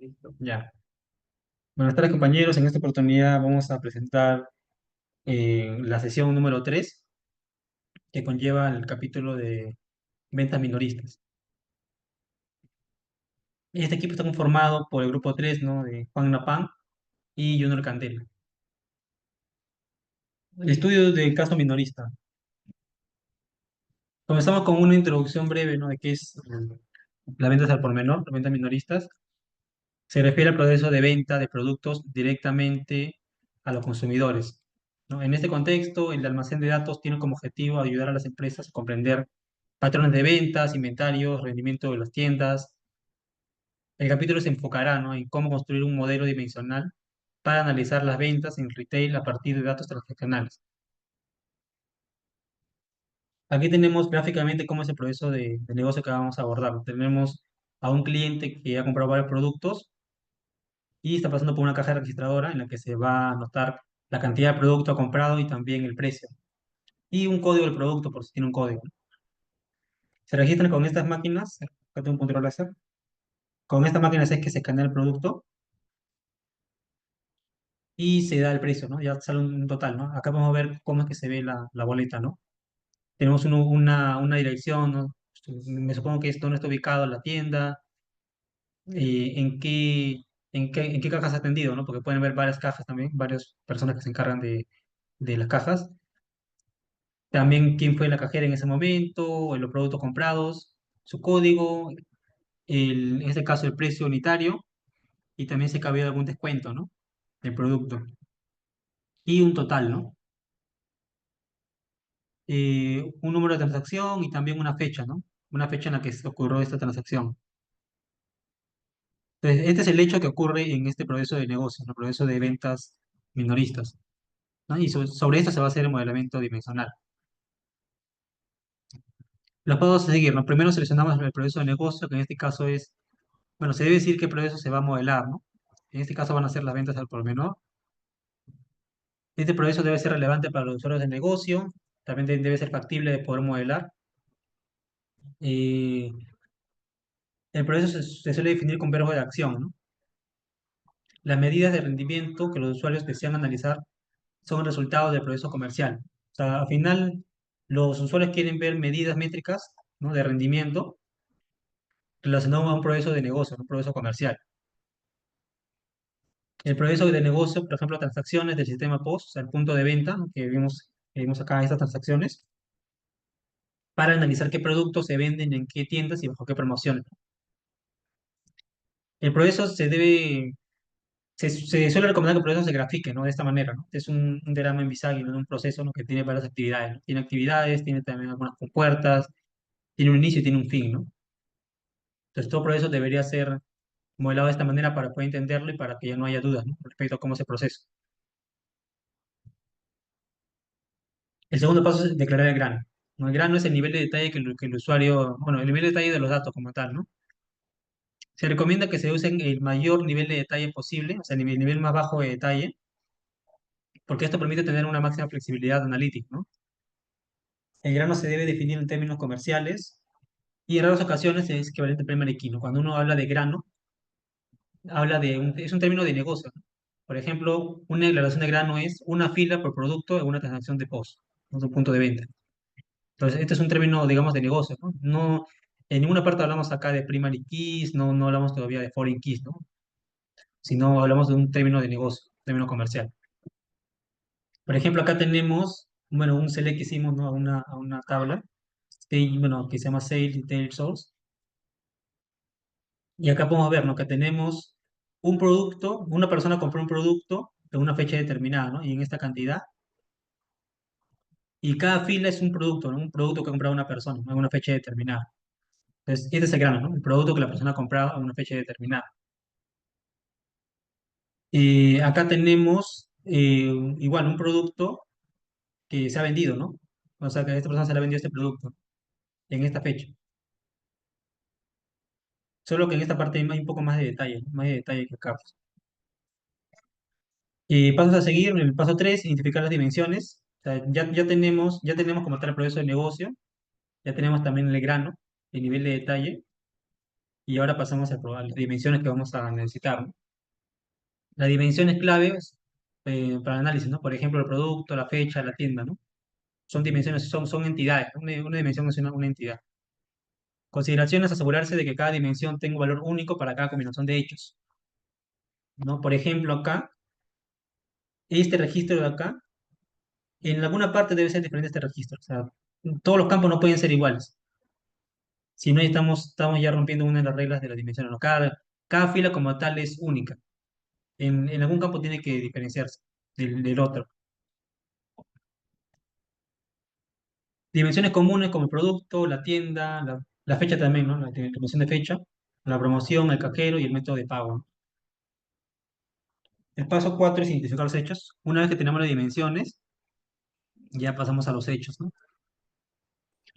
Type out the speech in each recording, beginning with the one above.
Listo. Ya. Buenas tardes, compañeros. En esta oportunidad vamos a presentar la sesión número 3 que conlleva el capítulo de ventas minoristas. Este equipo está conformado por el grupo 3, ¿no? De Juan Napan y Junior Candela. El estudio del caso minorista. Comenzamos con una introducción breve, ¿no? De qué es las ventas al por menor, las ventas minoristas. Se refiere al proceso de venta de productos directamente a los consumidores, ¿no? En este contexto, el almacén de datos tiene como objetivo ayudar a las empresas a comprender patrones de ventas, inventarios, rendimiento de las tiendas. El capítulo se enfocará, ¿no? En cómo construir un modelo dimensional para analizar las ventas en retail a partir de datos transaccionales. Aquí tenemos gráficamente cómo es el proceso de negocio que vamos a abordar. Tenemos a un cliente que ha comprado varios productos y está pasando por una caja registradora en la que se va a anotar la cantidad de producto comprado y también el precio. Y un código del producto, por si tiene un código. Se registran con estas máquinas, acá tengo un control láser. Con estas máquinas es que se escanea el producto y se da el precio, ¿no? Ya sale un total, ¿no? Acá vamos a ver cómo es que se ve la boleta, ¿no? Tenemos una dirección, ¿no? Me supongo que esto no está ubicado en la tienda, en qué cajas ha atendido, ¿no? Porque pueden ver varias cajas también, varias personas que se encargan de las cajas. También quién fue la cajera en ese momento, los productos comprados, su código, en este caso el precio unitario, y también si cabía algún descuento, ¿no? Del producto. Y un total, ¿no? Un número de transacción y también una fecha, ¿no? Una fecha en la que se ocurrió esta transacción. Entonces, este es el hecho que ocurre en este proceso de negocio, ¿no? El proceso de ventas minoristas, ¿no? Y sobre esto se va a hacer el modelamiento dimensional. Los pasos a seguir, ¿no? Primero seleccionamos el proceso de negocio, que en este caso es, bueno, se debe decir qué proceso se va a modelar, ¿no? En este caso van a ser las ventas al por menor. Este proceso debe ser relevante para los usuarios del negocio, también debe ser factible de poder modelar. Eh, el proceso se suele definir con verbos de acción, ¿no? Las medidas de rendimiento que los usuarios desean analizar son resultados del proceso comercial. O sea, al final, los usuarios quieren ver medidas métricas, ¿no? De rendimiento relacionado a un proceso de negocio, un proceso comercial. El proceso de negocio, por ejemplo, transacciones del sistema POS, o sea, el punto de venta, ¿no? Que vimos acá estas transacciones, para analizar qué productos se venden en qué tiendas y bajo qué promociones. El proceso se suele recomendar que el proceso se grafique, ¿no? De esta manera, ¿no? Es un diagrama en bisagra, ¿no? Un proceso, ¿no? Que tiene varias actividades, ¿no? Tiene actividades, tiene también algunas compuertas, tiene un inicio y tiene un fin, ¿no? Entonces, todo proceso debería ser modelado de esta manera para poder entenderlo y para que ya no haya dudas, ¿no? Respecto a cómo se procesa. El segundo paso es declarar el grano, ¿no? El grano es el nivel de detalle que el usuario, bueno, el nivel de detalle de los datos como tal, ¿no? Se recomienda que se usen el mayor nivel de detalle posible, o sea, el nivel más bajo de detalle, porque esto permite tener una máxima flexibilidad analítica, ¿no? El grano se debe definir en términos comerciales y en raras ocasiones es equivalente al primer equino. Cuando uno habla de grano, es un término de negocio, ¿no? Por ejemplo, una declaración de grano es una fila por producto en una transacción de POS, ¿no? Es un punto de venta. Entonces, este es un término, digamos, de negocio, ¿no? En ninguna parte hablamos acá de primary keys, no hablamos todavía de foreign keys, ¿no? Sino hablamos de un término de negocio, un término comercial. Por ejemplo, acá tenemos, bueno, un select que hicimos, ¿no? A una tabla, bueno, que se llama Sales Detail Source. Y acá podemos ver, ¿no? Que tenemos un producto, una persona compró un producto en una fecha determinada, ¿no? Y en esta cantidad. Y cada fila es un producto, ¿no? Un producto que ha comprado una persona, ¿no? En una fecha determinada. Entonces, este es el grano, ¿no? El producto que la persona ha comprado en una fecha determinada. Acá tenemos igual un producto que se ha vendido, ¿no? O sea, que a esta persona se le ha vendido este producto en esta fecha. Solo que en esta parte hay un poco más de detalle, ¿no? Más de detalle que acá. Pasos a seguir, en el paso 3 identificar las dimensiones. O sea, ya tenemos como tal el proceso de negocio, ya tenemos también el grano, el nivel de detalle, Y ahora pasamos a las dimensiones que vamos a necesitar, ¿no? Las dimensiones claves para el análisis, ¿no? Por ejemplo, el producto, la fecha, la tienda, ¿no? Son dimensiones, son entidades, ¿no? Una dimensión es una entidad. Consideraciones: asegurarse de que cada dimensión tenga un valor único para cada combinación de hechos, ¿no? Por ejemplo, acá, este registro de acá, en alguna parte debe ser diferente este registro. O sea, todos los campos no pueden ser iguales. Si no, estamos ya rompiendo una de las reglas de las dimensiones, ¿no? Cada fila como tal es única. En algún campo tiene que diferenciarse del otro. Dimensiones comunes como el producto, la tienda, la fecha también, ¿no? La dimensión de fecha, la promoción, el cajero y el método de pago, ¿no? El paso 4 es identificar los hechos. Una vez que tenemos las dimensiones, ya pasamos a los hechos, ¿no?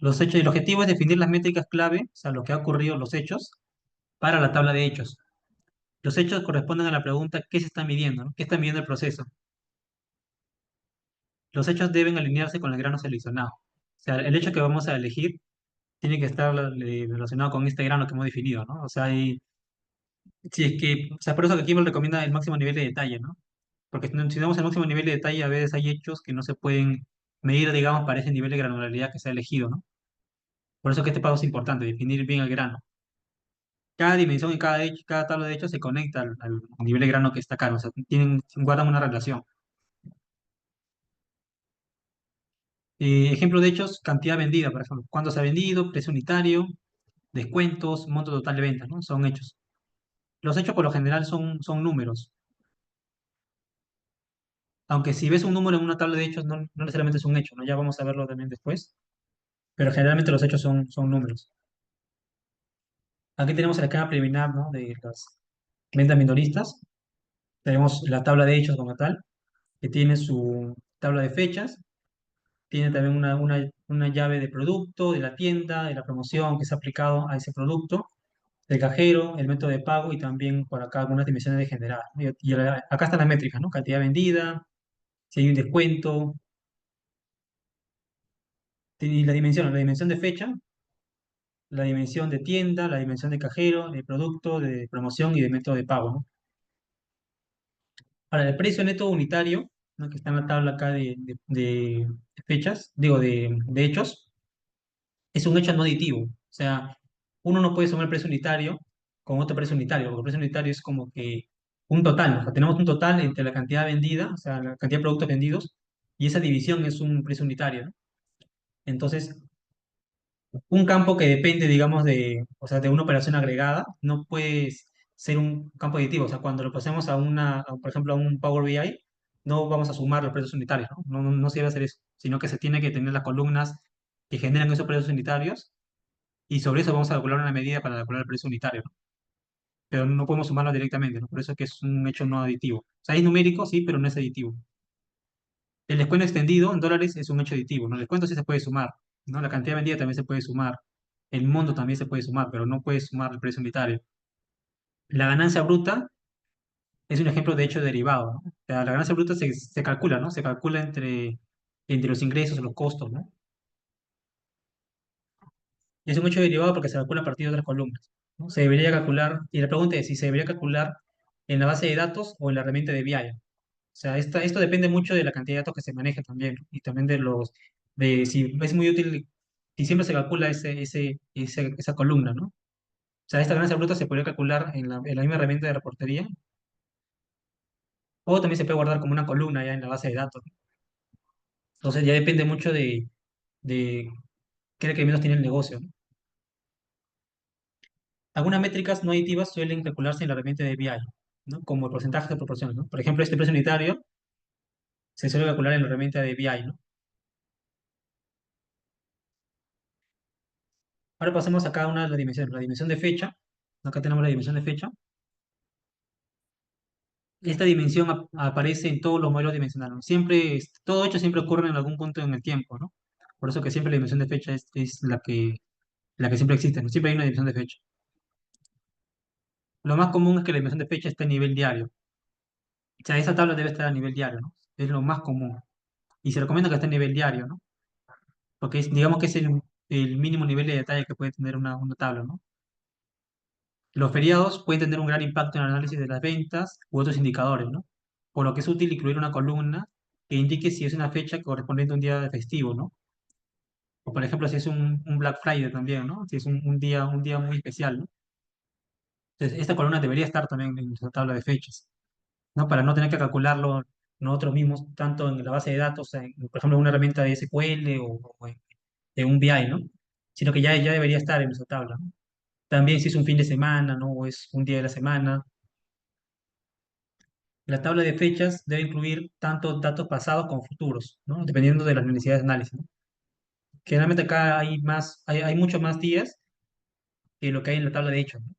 Los hechos, el objetivo es definir las métricas clave, o sea, lo que ha ocurrido, los hechos, para la tabla de hechos. Los hechos corresponden a la pregunta ¿qué se está midiendo? ¿No? ¿Qué está midiendo el proceso? Los hechos deben alinearse con el grano seleccionado. O sea, el hecho que vamos a elegir tiene que estar relacionado con este grano que hemos definido, ¿no? O sea, si es que, o sea, por eso que aquí me recomienda el máximo nivel de detalle, ¿no? Porque si damos el máximo nivel de detalle, a veces hay hechos que no se pueden medir, digamos, para ese nivel de granularidad que se ha elegido, ¿no? Por eso que este paso es importante, definir bien el grano. Cada dimensión y cada hecho, cada tabla de hechos se conecta al nivel de grano que está acá, ¿no? O sea, guardan una relación. Ejemplo de hechos: cantidad vendida, por ejemplo. Cuánto se ha vendido, precio unitario, descuentos, monto total de ventas, ¿no? Son hechos. Los hechos por lo general son números. Aunque si ves un número en una tabla de hechos, no necesariamente es un hecho, ¿no? Ya vamos a verlo también después. Pero generalmente los hechos son números. Aquí tenemos el esquema preliminar, ¿no? De las ventas minoristas. Tenemos la tabla de hechos como tal, que tiene su tabla de fechas. Tiene también una llave de producto, de la tienda, de la promoción que se ha aplicado a ese producto, del cajero, el método de pago y también por acá algunas dimensiones de general, ¿no? Acá están las métricas, ¿no? Cantidad vendida, si hay un descuento, y la dimensión de fecha, la dimensión de tienda, la dimensión de cajero, de producto, de promoción y de método de pago, ¿no? Ahora, el precio neto unitario, ¿no? Que está en la tabla acá de fechas, digo, de hechos, es un hecho no aditivo. O sea, uno no puede sumar el precio unitario con otro precio unitario, porque el precio unitario es como que un total, ¿no? O sea, tenemos un total entre la cantidad vendida, o sea, la cantidad de productos vendidos, y esa división es un precio unitario, ¿no? Entonces, un campo que depende, digamos, o sea, de una operación agregada, no puede ser un campo aditivo. O sea, cuando lo pasemos por ejemplo, a un Power BI, no vamos a sumar los precios unitarios, ¿no? No se debe hacer eso, sino que se tiene que tener las columnas que generan esos precios unitarios y sobre eso vamos a calcular una medida para calcular el precio unitario, ¿no? Pero no podemos sumarlo directamente, ¿no? Por eso es que es un hecho no aditivo. O sea, es numérico, sí, pero no es aditivo. El descuento extendido en dólares es un hecho aditivo, ¿no? El descuento sí se puede sumar, ¿no? La cantidad vendida también se puede sumar. El monto también se puede sumar, pero no puede sumar el precio unitario. La ganancia bruta es un ejemplo de hecho derivado, ¿no? O sea, la ganancia bruta se calcula, ¿no? Se calcula entre los ingresos y los costos, ¿no? Y es un hecho derivado porque se calcula a partir de otras columnas, ¿no? Se debería calcular, y la pregunta es si se debería calcular en la base de datos o en la herramienta de BI. O sea, esto depende mucho de la cantidad de datos que se maneja también, ¿no? Y también de si es muy útil, si siempre se calcula esa columna, ¿no? O sea, esta ganancia bruta se podría calcular en la misma herramienta de reportería, o también se puede guardar como una columna ya en la base de datos, ¿no? Entonces ya depende mucho de qué requerimientos tiene el negocio, ¿no? Algunas métricas no aditivas suelen calcularse en la herramienta de BI, ¿no? Como el porcentaje de proporciones, ¿no? Por ejemplo, este precio unitario se suele calcular en la herramienta de BI, ¿no? Ahora pasemos acá a una de las dimensiones, la dimensión de fecha. Acá tenemos la dimensión de fecha. Esta dimensión aparece en todos los modelos dimensionales, ¿no? Siempre, todo hecho siempre ocurre en algún punto en el tiempo, ¿no? Por eso que siempre la dimensión de fecha es la que siempre existe, ¿no? Siempre hay una dimensión de fecha. Lo más común es que la dimensión de fecha esté a nivel diario. O sea, esa tabla debe estar a nivel diario, ¿no? Es lo más común. Y se recomienda que esté a nivel diario, ¿no? Porque digamos que es el mínimo nivel de detalle que puede tener una tabla, ¿no? Los feriados pueden tener un gran impacto en el análisis de las ventas u otros indicadores, ¿no? Por lo que es útil incluir una columna que indique si es una fecha correspondiente a un día festivo, ¿no? O por ejemplo, si es un Black Friday también, ¿no? Si es un día muy especial, ¿no? Entonces, esta columna debería estar también en nuestra tabla de fechas, ¿no? Para no tener que calcularlo nosotros mismos, tanto en la base de datos, por ejemplo, en una herramienta de SQL o en un BI, ¿no? Sino que ya debería estar en nuestra tabla, ¿no? También si es un fin de semana, ¿no? O es un día de la semana. La tabla de fechas debe incluir tanto datos pasados como futuros, ¿no? Dependiendo de las necesidades de análisis, ¿no? Generalmente acá hay muchos más días que lo que hay en la tabla de hechos, ¿no?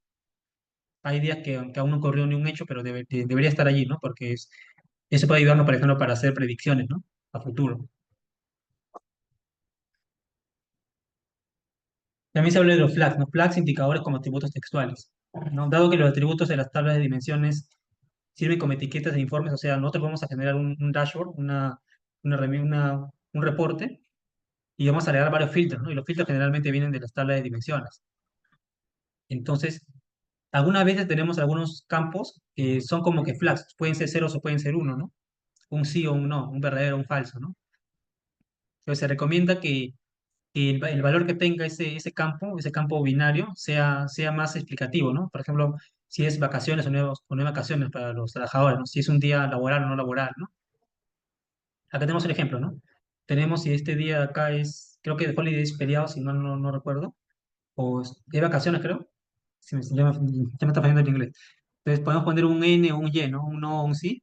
Hay días que aún no ocurrió ni un hecho, pero debería estar allí, ¿no? Porque eso puede ayudarnos, por ejemplo, para hacer predicciones, ¿no? A futuro. También se habla de los flags, ¿no? Flags indicadores como atributos textuales, ¿no? Dado que los atributos de las tablas de dimensiones sirven como etiquetas de informes, o sea, nosotros vamos a generar un dashboard, un reporte, y vamos a agregar varios filtros, ¿no? Y los filtros generalmente vienen de las tablas de dimensiones. Entonces, algunas veces tenemos algunos campos que son como que flags, pueden ser ceros o pueden ser uno, ¿no? Un sí o un no, un verdadero o un falso, ¿no? Entonces se recomienda que el valor que tenga ese campo binario, sea más explicativo, ¿no? Por ejemplo, si es vacaciones o no vacaciones para los trabajadores, ¿no? Si es un día laboral o no laboral, ¿no? Acá tenemos el ejemplo, ¿no? Tenemos si este día acá es, creo que de holiday es feriado, si no recuerdo, o de vacaciones, creo. Ya me está fallando el inglés. Entonces podemos poner un N o un Y, ¿no? Un no o un sí,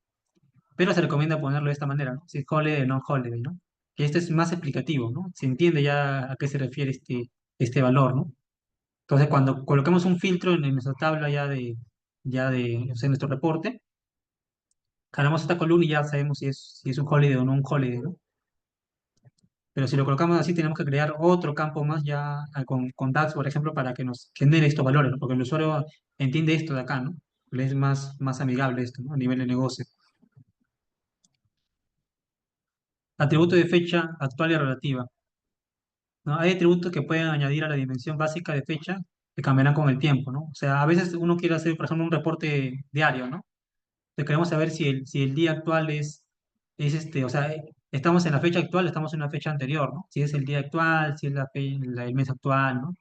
pero se recomienda ponerlo de esta manera, ¿no? Si es holiday o no holiday, ¿no? Que este es más explicativo, ¿no? Se entiende ya a qué se refiere este valor, ¿no? Entonces, cuando colocamos un filtro en nuestra tabla o sea, en nuestro reporte, ganamos esta columna y ya sabemos si es un holiday o no un holiday, ¿no? Pero si lo colocamos así, tenemos que crear otro campo más ya con DAX, por ejemplo, para que nos genere estos valores, ¿no? Porque el usuario entiende esto de acá, ¿no? Le es más amigable esto, ¿no? A nivel de negocio. Atributo de fecha actual y relativa, ¿no? Hay atributos que pueden añadir a la dimensión básica de fecha que cambiarán con el tiempo, ¿no? O sea, a veces uno quiere hacer, por ejemplo, un reporte diario, ¿no? Entonces queremos saber si el día actual o sea, estamos en la fecha actual, estamos en una fecha anterior, ¿no? Si es el día actual, si es el mes actual, ¿no?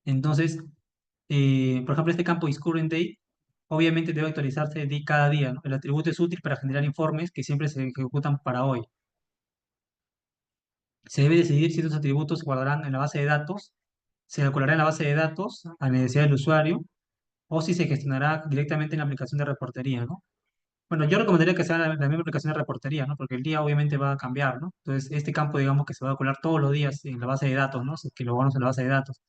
Entonces, por ejemplo, este campo is current date, obviamente debe actualizarse cada día, ¿no? El atributo es útil para generar informes que siempre se ejecutan para hoy. Se debe decidir si estos atributos se guardarán en la base de datos, se calculará en la base de datos a necesidad del usuario, o si se gestionará directamente en la aplicación de reportería, ¿no? Bueno, yo recomendaría que sea la misma aplicación de reportería, ¿no? Porque el día obviamente va a cambiar, ¿no? Entonces, este campo, digamos que se va a calcular todos los días en la base de datos, ¿no? Si es que lo guardamos en la base de datos.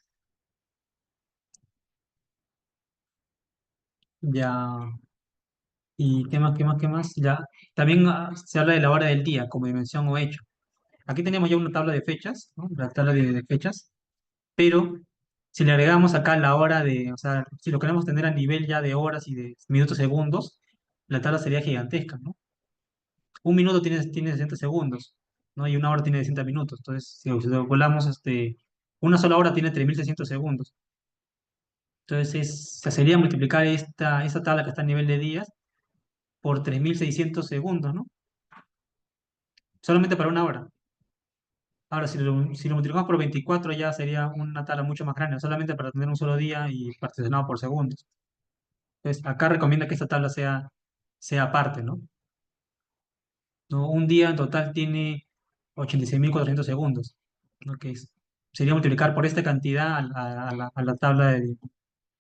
Ya. ¿Y qué más? Ya. También se habla de la hora del día como dimensión o hecho. Aquí tenemos ya una tabla de fechas, ¿no? La tabla de fechas, pero si le agregamos acá la hora o sea, si lo queremos tener a nivel ya de horas y de minutos, segundos, la tabla sería gigantesca, ¿no? Un minuto tiene 60 segundos, ¿no? Y una hora tiene 60 minutos. Entonces, si lo volamos, una sola hora tiene 3600 segundos. Entonces, se sería multiplicar esta tabla que está a nivel de días por 3600 segundos, ¿no? Solamente para una hora. Ahora, si lo multiplicamos por 24 ya sería una tabla mucho más grande, solamente para tener un solo día y particionado por segundos. Entonces, acá recomienda que esta tabla sea aparte, ¿no? ¿No? Un día en total tiene 86.400 segundos, ¿no? Sería multiplicar por esta cantidad a la tabla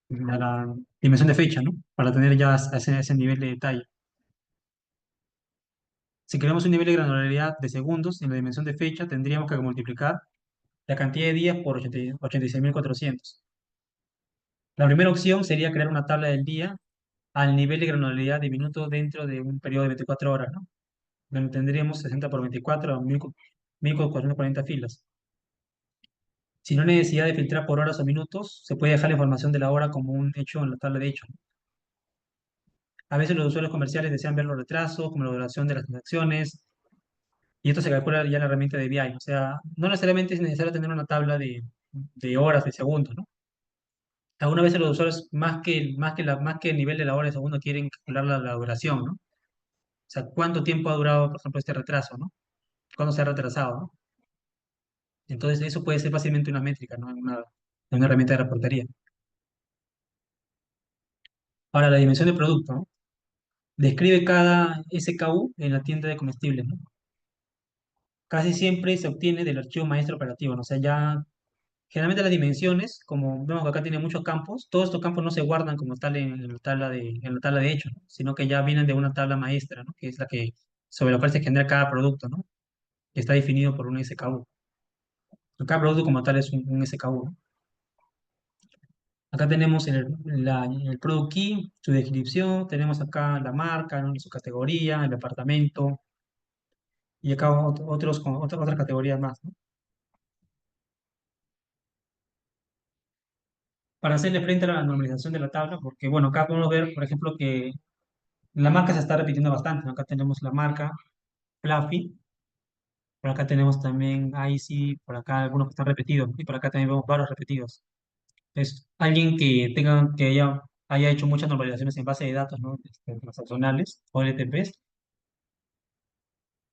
a la dimensión de fecha, ¿no? Para tener ya ese nivel de detalle. Si queremos un nivel de granularidad de segundos en la dimensión de fecha, tendríamos que multiplicar la cantidad de días por 86.400. La primera opción sería crear una tabla del día al nivel de granularidad de minutos dentro de un periodo de 24 horas, ¿no? Donde tendríamos 60 por 24, 1.440 filas. Si no hay necesidad de filtrar por horas o minutos, se puede dejar la información de la hora como un hecho en la tabla de hechos. A veces los usuarios comerciales desean ver los retrasos, como la duración de las transacciones, y esto se calcula ya en la herramienta de BI. O sea, no necesariamente es necesario tener una tabla de horas, de segundos, ¿no? Algunas veces los usuarios, más que el nivel de la hora de segundo, quieren calcular la duración, ¿no? O sea, cuánto tiempo ha durado, por ejemplo, este retraso, ¿no? Cuándo se ha retrasado, ¿no? Entonces, eso puede ser fácilmente una métrica, ¿no? En una herramienta de reportería. Ahora, la dimensión del producto, ¿no? Describe cada SKU en la tienda de comestibles, ¿no? Casi siempre se obtiene del archivo maestro operativo, ¿no? O sea, ya generalmente las dimensiones, como vemos que acá tiene muchos campos, todos estos campos no se guardan como tal en la tabla de hechos, ¿no? Sino que ya vienen de una tabla maestra, ¿no? Que es la que, sobre la cual se genera cada producto, ¿no? Que está definido por un SKU. Cada producto como tal es un SKU, ¿no? Acá tenemos el product key, su descripción, tenemos acá la marca, ¿no? Su categoría, el departamento, y acá otras categorías más, ¿no? Para hacerle frente a la normalización de la tabla, porque bueno, acá podemos ver, por ejemplo, que la marca se está repitiendo bastante, ¿no? Acá tenemos la marca Fluffy, por acá tenemos también Icy, por acá algunos que están repetidos, y por acá también vemos varios repetidos. Es alguien que haya hecho muchas normalizaciones en base de datos, ¿no? Transaccionales o LTPs,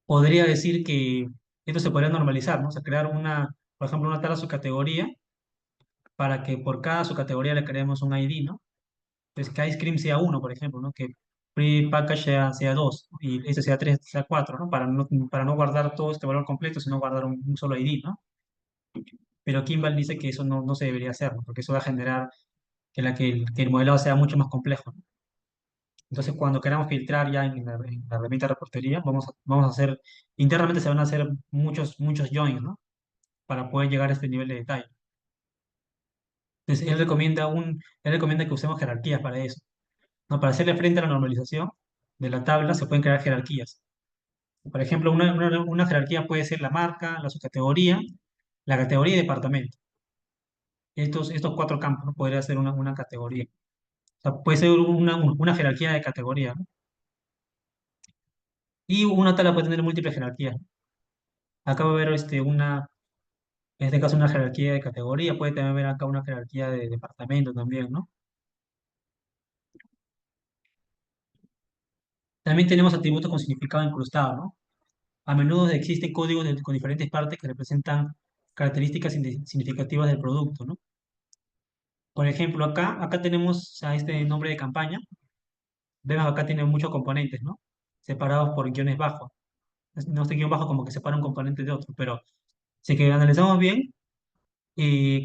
podría decir que esto se podría normalizar, ¿no? O sea, crear por ejemplo, una tabla subcategoría para que por cada subcategoría le creemos un ID, ¿no? Pues que ice cream sea uno, por ejemplo, ¿no? Que pre-package sea dos y ese sea tres, sea cuatro, ¿no? Para no guardar todo este valor completo, sino guardar un solo ID, ¿no? Pero Kimball dice que eso no se debería hacer, ¿no? Porque eso va a generar que el modelado sea mucho más complejo, ¿no? Entonces, cuando queramos filtrar ya en la herramienta de reportería, vamos a hacer, internamente se van a hacer muchos joins, ¿no? Para poder llegar a este nivel de detalle. Entonces, él recomienda que usemos jerarquías para eso, ¿no? Para hacerle frente a la normalización de la tabla, se pueden crear jerarquías. Por ejemplo, una jerarquía puede ser la marca, la subcategoría, la categoría y departamento. Estos cuatro campos, ¿no? Podría ser una categoría. O sea, puede ser una jerarquía de categoría, ¿no? Y una tabla puede tener múltiples jerarquías. Acá va a haber en este caso una jerarquía de categoría, puede también haber acá una jerarquía de departamento también, ¿no? También tenemos atributos con significado incrustado, ¿no? A menudo existen códigos con diferentes partes que representan características significativas del producto, ¿no? Por ejemplo, acá tenemos a este nombre de campaña. Vemos que acá tiene muchos componentes, ¿no? Separados por guiones bajos. No este guión bajo como que separa un componente de otro, pero si que analizamos bien,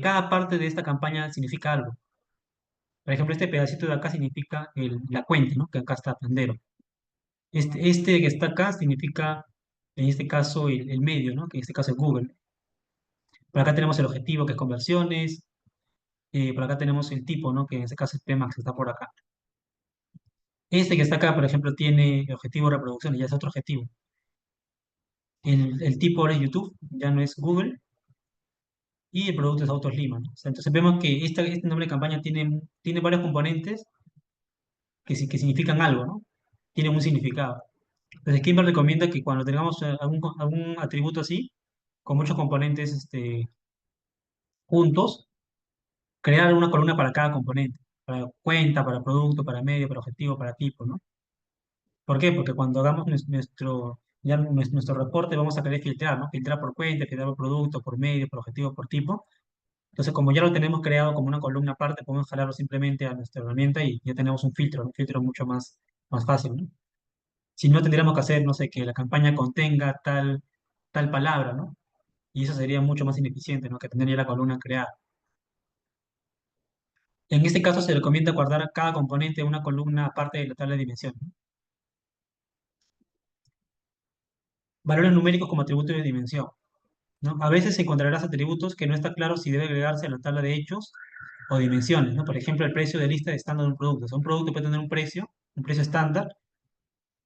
cada parte de esta campaña significa algo. Por ejemplo, este pedacito de acá significa la cuenta, ¿no? Que acá está Pandero. Este que está acá significa, en este caso, el medio, ¿no? Que en este caso es Google. Por acá tenemos el objetivo, que es conversiones. Por acá tenemos el tipo, ¿no? Que en este caso es PMAX, que está por acá. Este que está acá, por ejemplo, tiene objetivo de reproducción, ya es otro objetivo. El tipo ahora es YouTube, ya no es Google, y el producto es Autos Lima, ¿no? O sea, entonces vemos que este nombre de campaña tiene varios componentes que significan algo, ¿no? Tienen un significado. Entonces, Kimber recomienda que cuando tengamos algún atributo así, con muchos componentes juntos, crear una columna para cada componente, para cuenta, para producto, para medio, para objetivo, para tipo, ¿no? ¿Por qué? Porque cuando hagamos nuestro reporte vamos a querer filtrar, ¿no? Filtrar por cuenta, filtrar por producto, por medio, por objetivo, por tipo. Entonces, como ya lo tenemos creado como una columna aparte, podemos jalarlo simplemente a nuestra herramienta y ya tenemos un filtro mucho más fácil, ¿no? Si no, tendríamos que hacer, no sé, que la campaña contenga tal palabra, ¿no? Y eso sería mucho más ineficiente, ¿no? Que tener ya la columna creada. En este caso se recomienda guardar cada componente de una columna aparte de la tabla de dimensión, ¿no? Valores numéricos como atributos de dimensión, ¿no? A veces encontrarás atributos que no está claro si debe agregarse a la tabla de hechos o dimensiones, ¿no? Por ejemplo, el precio de lista de estándar de un producto. O sea, un producto puede tener un precio estándar,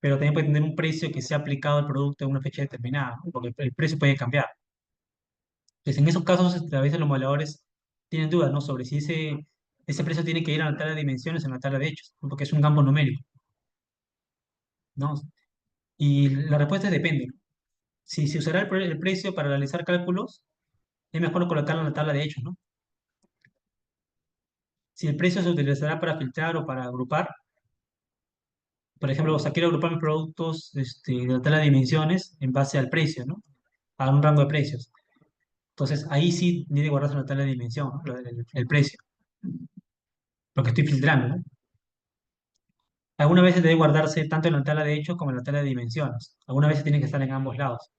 pero también puede tener un precio que sea aplicado al producto en una fecha determinada, ¿no? Porque el precio puede cambiar. Entonces, en esos casos, a veces los modeladores tienen dudas, ¿no? Sobre si ese precio tiene que ir a la tabla de dimensiones o en la tabla de hechos, ¿no? Porque es un campo numérico, ¿no? Y la respuesta es depende. Si se usará el precio para realizar cálculos, es mejor colocarlo en la tabla de hechos, ¿no? Si el precio se utilizará para filtrar o para agrupar, por ejemplo, o sea, quiero agrupar mis productos de la tabla de dimensiones en base al precio, ¿no? A un rango de precios. Entonces, ahí sí debe guardarse una tabla de dimensión, ¿no? El precio, lo que estoy filtrando, ¿no? Algunas veces debe guardarse tanto en la tabla de hechos como en la tabla de dimensiones. Algunas veces tiene que estar en ambos lados.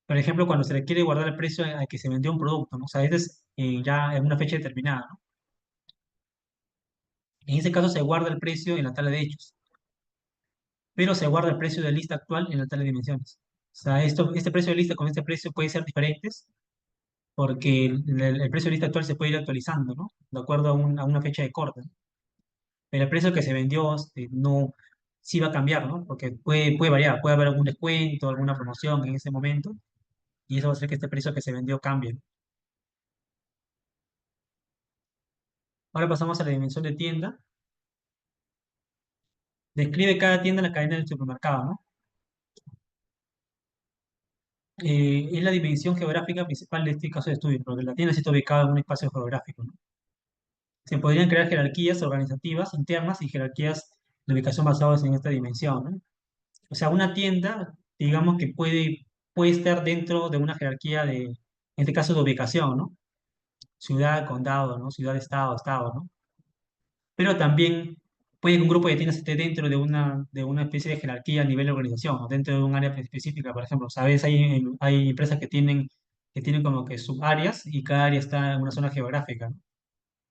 Por ejemplo, cuando se le quiere guardar el precio al que se vendió un producto, ¿no? O sea, este es ya en una fecha determinada, ¿no? En ese caso se guarda el precio en la tabla de hechos, pero se guarda el precio de lista actual en la tabla de dimensiones. O sea, este precio de lista con este precio puede ser diferentes porque el precio de lista actual se puede ir actualizando, ¿no? De acuerdo a una fecha de corte, ¿no? Pero el precio que se vendió no, sí va a cambiar, ¿no? Porque puede variar, puede haber algún descuento, alguna promoción en ese momento, y eso va a hacer que este precio que se vendió cambie, ¿no? Ahora pasamos a la dimensión de tienda. Describe cada tienda en la cadena del supermercado, ¿no? Es la dimensión geográfica principal de este caso de estudio, porque la tienda sí está ubicada en un espacio geográfico, ¿no? Se podrían crear jerarquías organizativas internas y jerarquías de ubicación basadas en esta dimensión, ¿no? O sea, una tienda, digamos que puede estar dentro de una jerarquía en este caso de ubicación, ¿no? Ciudad, condado, ¿no? Ciudad, estado, estado, ¿no? Pero también puede que un grupo de tiendas esté dentro de una especie de jerarquía a nivel de organización, o dentro de un área específica, por ejemplo. Sabes, hay empresas que tienen como que subáreas y cada área está en una zona geográfica, ¿no?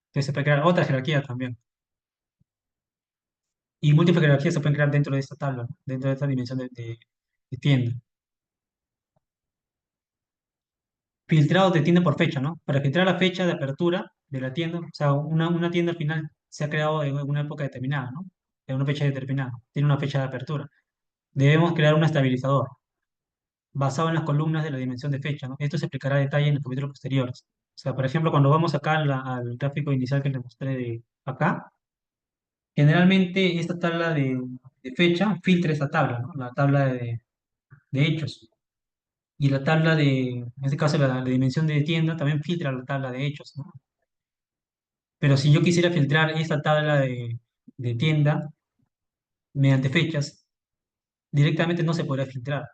Entonces se puede crear otra jerarquía también. Y múltiples jerarquías se pueden crear dentro de esta tabla, ¿no? Dentro de esta dimensión de tienda. Filtrado de tienda por fecha, ¿no? Para filtrar la fecha de apertura de la tienda, o sea, una tienda al final se ha creado en una época determinada, ¿no? En una fecha determinada, tiene una fecha de apertura. Debemos crear un estabilizador basado en las columnas de la dimensión de fecha, ¿no? Esto se explicará a detalle en los capítulos posteriores. O sea, por ejemplo, cuando vamos acá al gráfico inicial que les mostré de acá, generalmente esta tabla de fecha filtra esta tabla, ¿no? La tabla de hechos. Y la tabla en este caso la dimensión de tienda también filtra la tabla de hechos, ¿no? Pero si yo quisiera filtrar esta tabla de tienda mediante fechas, directamente no se podrá filtrar.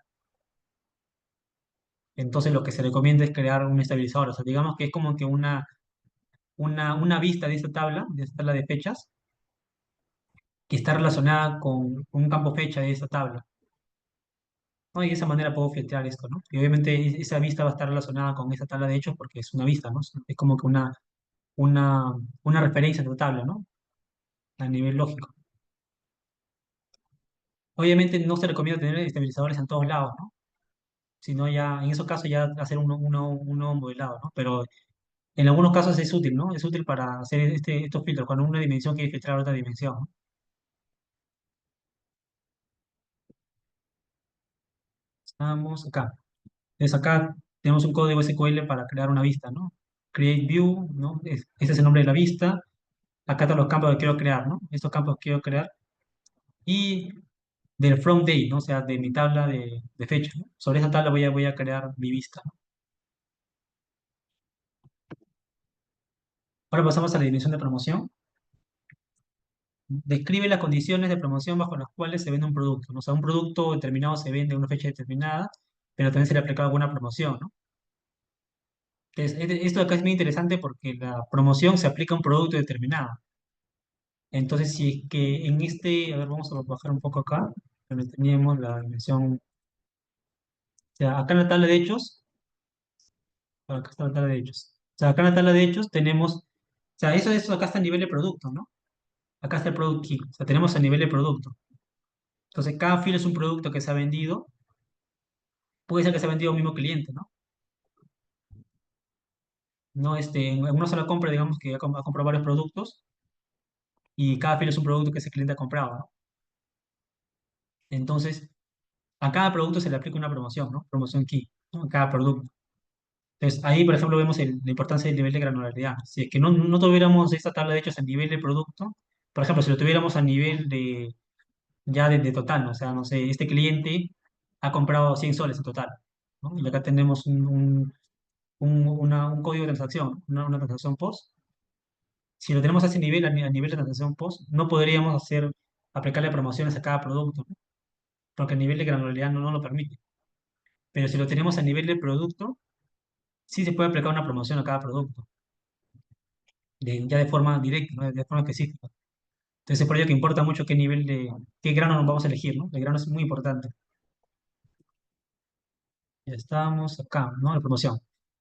Entonces lo que se recomienda es crear un estabilizador. O sea, digamos que es como que una vista de esta tabla de fechas, que está relacionada con un campo fecha de esa tabla, ¿no? Y de esa manera puedo filtrar esto, ¿no? Y obviamente esa vista va a estar relacionada con esa tabla de hechos porque es una vista, ¿no? Es como que una, una referencia de tu tabla, ¿no? A nivel lógico. Obviamente no se recomienda tener estabilizadores en todos lados, ¿no? Sino ya, en esos casos ya hacer uno modelado, ¿no? Pero en algunos casos es útil, ¿no? Es útil para hacer estos filtros, cuando una dimensión quiere filtrar otra dimensión, ¿no? Estamos acá. Entonces acá tenemos un código SQL para crear una vista, ¿no? Create view, ¿no? Ese es el nombre de la vista. Acá están los campos que quiero crear, ¿no? Estos campos que quiero crear. Y del from date, ¿no? O sea, de mi tabla de fecha, ¿no? Sobre esa tabla voy a crear mi vista, ¿no? Ahora pasamos a la dimensión de promoción. Describe las condiciones de promoción bajo las cuales se vende un producto, ¿no? O sea, un producto determinado se vende en una fecha determinada, pero también se le aplica alguna promoción, ¿no? Entonces, esto de acá es muy interesante porque la promoción se aplica a un producto determinado. Entonces, si es que a ver, vamos a bajar un poco acá, donde teníamos la dimensión, o sea, acá en la tabla de hechos, acá está la tabla de hechos. O sea, acá en la tabla de hechos tenemos, o sea, eso acá está a nivel de producto, ¿no? Acá está el product key, o sea, tenemos a nivel de producto. Entonces, cada fila es un producto que se ha vendido, puede ser que se ha vendido a un mismo cliente, ¿no? No, en una sola compra, digamos que ha comprado varios productos y cada fila es un producto que ese cliente ha comprado, ¿no? Entonces, a cada producto se le aplica una promoción, ¿no? Promoción key, ¿no? A cada producto. Entonces, ahí, por ejemplo, vemos la importancia del nivel de granularidad. Si es que no tuviéramos esta tabla de hechos a nivel de producto, por ejemplo, si lo tuviéramos a nivel ya de total, ¿no? O sea, no sé, este cliente ha comprado 100 soles en total, ¿no? Y acá tenemos un código de transacción, una transacción post. Si lo tenemos a ese nivel, a nivel de transacción post, no podríamos aplicarle promociones a cada producto, ¿no? Porque el nivel de granularidad no lo permite. Pero si lo tenemos a nivel de producto, sí se puede aplicar una promoción a cada producto, ya de forma directa, ¿no? De forma específica. Entonces, es por ello que importa mucho qué grano nos vamos a elegir, ¿no? El grano es muy importante. Ya estamos acá, ¿no? La promoción.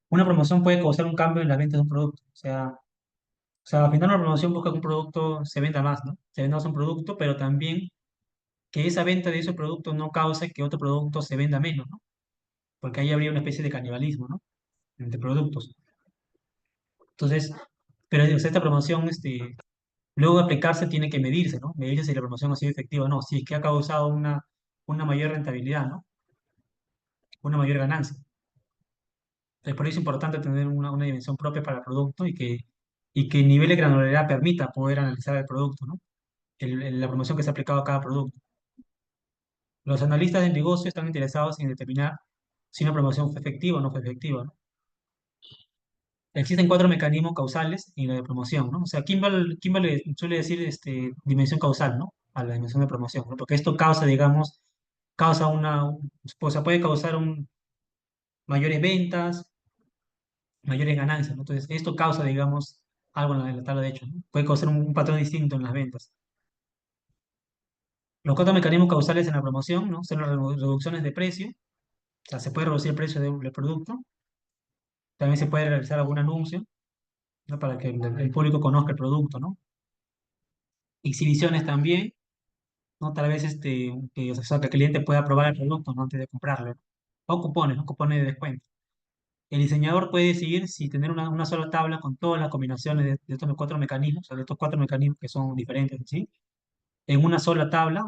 Una promoción puede causar un cambio en la venta de un producto. O sea, al final una promoción busca que un producto se venda más, ¿no? Se venda más un producto, pero también que esa venta de ese producto no cause que otro producto se venda menos, ¿no? Porque ahí habría una especie de canibalismo, ¿no? Entre productos. Entonces, pero o sea, esta promoción, luego de aplicarse tiene que medirse, ¿no? Medirse si la promoción ha sido efectiva o no, si es que ha causado una mayor rentabilidad, ¿no? Una mayor ganancia. Entonces, por eso es importante tener una dimensión propia para el producto y que el nivel de granularidad permita poder analizar el producto, ¿no? La promoción que se ha aplicado a cada producto. Los analistas del negocio están interesados en determinar si una promoción fue efectiva o no fue efectiva, ¿no? Existen cuatro mecanismos causales en la de promoción, ¿no? O sea, Kimball le suele decir dimensión causal, ¿no? A la dimensión de promoción, ¿no? Porque esto causa, digamos, o sea, puede causar mayores ventas, mayores ganancias, ¿no? Entonces, esto causa, digamos, algo en la tabla de hechos, ¿no? Puede causar un patrón distinto en las ventas. Los cuatro mecanismos causales en la promoción, ¿no? Son las reducciones de precio, o sea, se puede reducir el precio del producto, también se puede realizar algún anuncio, ¿no? Para que el público conozca el producto, ¿no? Exhibiciones también, ¿no? Tal vez o sea, que el cliente pueda probar el producto, ¿no? Antes de comprarlo, ¿no? O cupones, ¿no? Cupones de descuento. El diseñador puede decidir si tener una sola tabla con todas las combinaciones de estos cuatro mecanismos, o sea, de estos cuatro mecanismos que son diferentes, ¿sí? En una sola tabla,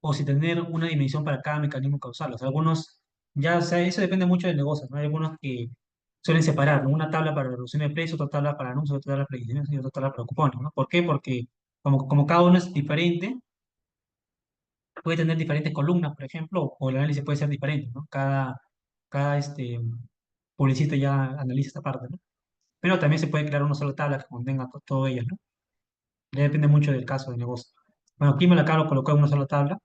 o si tener una dimensión para cada mecanismo causal. O sea, o sea, eso depende mucho del negocio, ¿no? Hay algunos que suelen separar, ¿no? Una tabla para reducción de precios, otra tabla para anuncios, otra tabla para ediciones y otra tabla para cupones, ¿no? ¿Por qué? Porque como cada uno es diferente, puede tener diferentes columnas, por ejemplo, o el análisis puede ser diferente, ¿no? Cada publicista ya analiza esta parte, ¿no? Pero también se puede crear una sola tabla que contenga todo ello, ¿no? Ya depende mucho del caso del negocio. Bueno, aquí me la acabo de colocar en una sola tabla,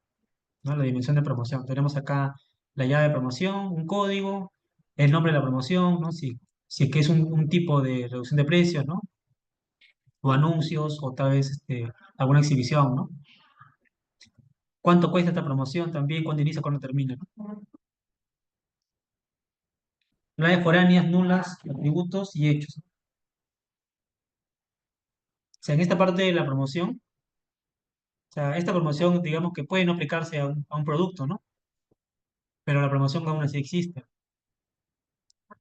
¿no? La dimensión de promoción. Tenemos acá la llave de promoción, un código, el nombre de la promoción, ¿no? Si es que es un tipo de reducción de precios, ¿no? O anuncios, o tal vez alguna exhibición, ¿no? ¿Cuánto cuesta esta promoción también? ¿Cuándo inicia? ¿Cuándo termina? ¿No? Claves foráneas, nulas, atributos y hechos. O sea, en esta parte de la promoción, o sea, esta promoción, digamos que puede no aplicarse a un producto, ¿no? Pero la promoción aún así existe.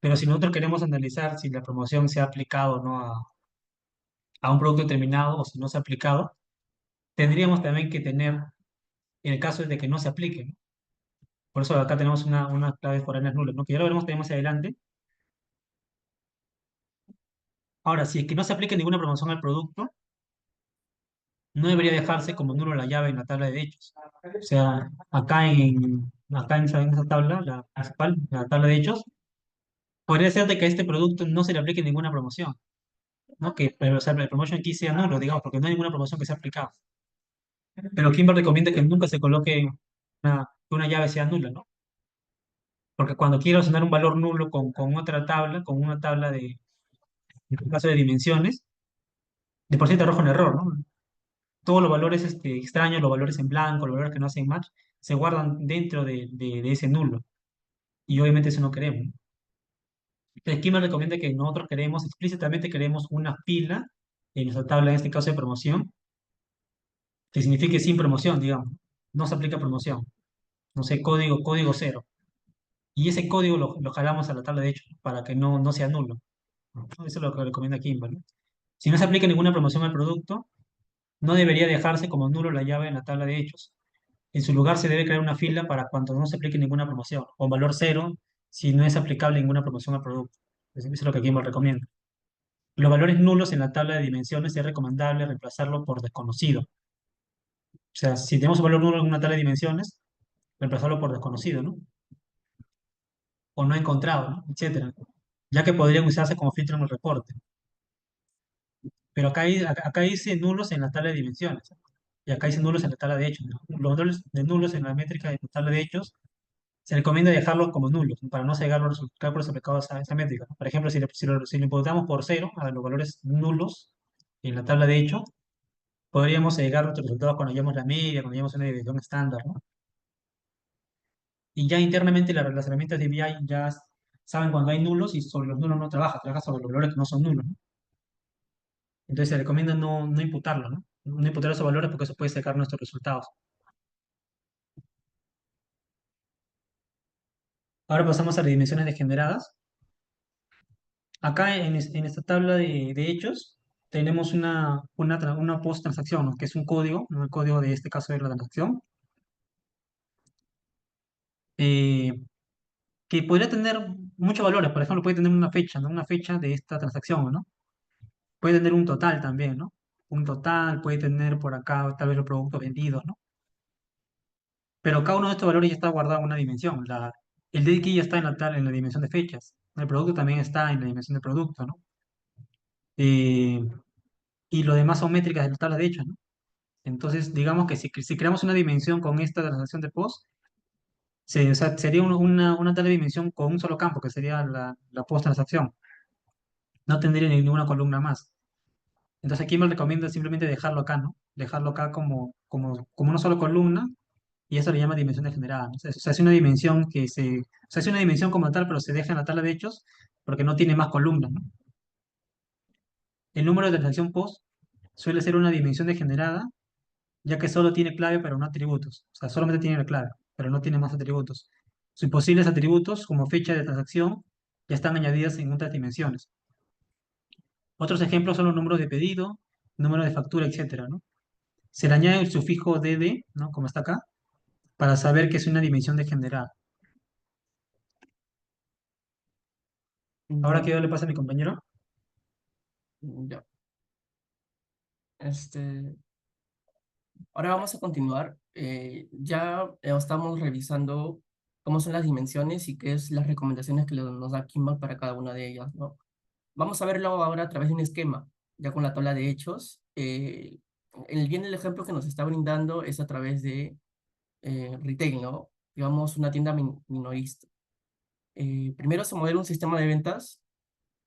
Pero si nosotros queremos analizar si la promoción se ha aplicado o no a un producto determinado o si no se ha aplicado, tendríamos también que tener, en el caso de que no se aplique, ¿no? Por eso acá tenemos una clave foráneas nulas, ¿no? Que ya lo veremos también más adelante. Ahora, si es que no se aplique ninguna promoción al producto, no debería dejarse como nulo la llave en la tabla de hechos. O sea, acá en esa tabla, la principal, la tabla de hechos, podría ser de que a este producto no se le aplique ninguna promoción, ¿no? Pero, o sea, el promotion key sea nulo, digamos, porque no hay ninguna promoción que sea aplicada. Pero Kimber recomienda que nunca se coloque que una llave sea nula, ¿no? Porque cuando quiero asignar un valor nulo con otra tabla, con una tabla en este caso de dimensiones, de por sí te arroja un error, ¿no? Todos los valores extraños, los valores en blanco, los valores que no hacen match, se guardan dentro de ese nulo. Y obviamente eso no queremos, ¿no? Entonces, Kimber recomienda que nosotros explícitamente queremos una fila en nuestra tabla, en este caso de promoción, que signifique sin promoción, digamos. No se aplica promoción. No sé, código cero. Y ese código lo jalamos a la tabla de hechos para que no sea nulo, ¿no? Eso es lo que recomienda Kimball, ¿no? Si no se aplica ninguna promoción al producto, no debería dejarse como nulo la llave en la tabla de hechos. En su lugar se debe crear una fila para cuando no se aplique ninguna promoción, o valor cero si no es aplicable ninguna promoción al producto. Eso es lo que Kimball recomienda. Los valores nulos en la tabla de dimensiones es recomendable reemplazarlo por desconocido. O sea, si tenemos un valor nulo en una tabla de dimensiones, reemplazarlo por desconocido, ¿no? O no encontrado, ¿no? Etcétera, ya que podrían usarse como filtro en el reporte. pero acá dice nulos en la tabla de dimensiones. Y acá dice nulos en la tabla de hechos, ¿no? Los valores de nulos en la métrica de la tabla de hechos se recomienda dejarlos como nulos, ¿no? Para no cegar los cálculos aplicados a esa métrica, ¿no? Por ejemplo, si lo imputamos por cero a los valores nulos en la tabla de hechos, podríamos cegar nuestros resultados cuando hallamos la media, cuando hallamos una división estándar, ¿no? Y ya internamente las herramientas de BI ya saben cuando hay nulos y sobre los nulos no trabaja sobre los valores que no son nulos, ¿no? Entonces se recomienda no imputarlo, ¿no? No imputar esos valores porque eso puede secar nuestros resultados. Ahora pasamos a las dimensiones degeneradas. Acá en esta tabla de hechos tenemos una post-transacción, ¿no? Que es un código, ¿no? El código de este caso de la transacción, eh, que podría tener muchos valores. Por ejemplo, puede tener una fecha, ¿no? Una fecha de esta transacción, ¿no? Puede tener un total también, ¿no? Un total, puede tener por acá tal vez los productos vendidos, ¿no? Pero cada uno de estos valores ya está guardado en una dimensión. El DXY ya está en la dimensión de fechas. El producto también está en la dimensión de producto, ¿no? Eh, y lo demás son métricas de la tabla de hechos, ¿no? Entonces, digamos que si creamos una dimensión con esta transacción de post, o sea, sería una tal dimensión con un solo campo, que sería la post transacción. No tendría ninguna columna más. Entonces, aquí me recomiendo simplemente dejarlo acá, ¿no? Dejarlo acá como una sola columna, y eso le llama dimensión degenerada, ¿no? O sea, es una dimensión o sea, es una dimensión como tal, pero se deja en la tabla de hechos porque no tiene más columnas, ¿no? El número de transacción post suele ser una dimensión degenerada ya que solo tiene clave pero no atributos. O sea, solamente tiene la clave, pero no tiene más atributos. Sus posibles atributos, como fecha de transacción, ya están añadidas en otras dimensiones. Otros ejemplos son los números de pedido, número de factura, etcétera, ¿no? Se le añade el sufijo dd, ¿no? Como está acá, para saber que es una dimensión degenerada. Ahora, Ya, ¿qué le pasa a mi compañero? ya. Este, ahora vamos a continuar. Ya estamos revisando cómo son las dimensiones y qué es las recomendaciones que nos da Kimball para cada una de ellas, ¿no? Vamos a verlo ahora a través de un esquema, ya con la tabla de hechos. El ejemplo que nos está brindando es a través de retail, ¿no? Digamos, una tienda minorista. Primero se modela un sistema de ventas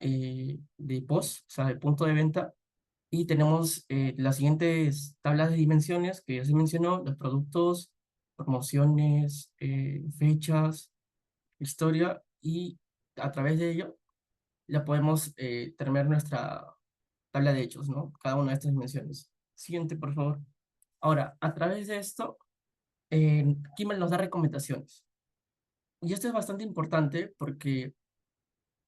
de POS, o sea, de punto de venta, y tenemos las siguientes tablas de dimensiones que ya se mencionó: los productos, promociones, fechas, historia, y a través de ello ya podemos terminar nuestra tabla de hechos, ¿no? Cada una de estas dimensiones. Siguiente, por favor. Ahora, a través de esto, Kimmel nos da recomendaciones. Y esto es bastante importante porque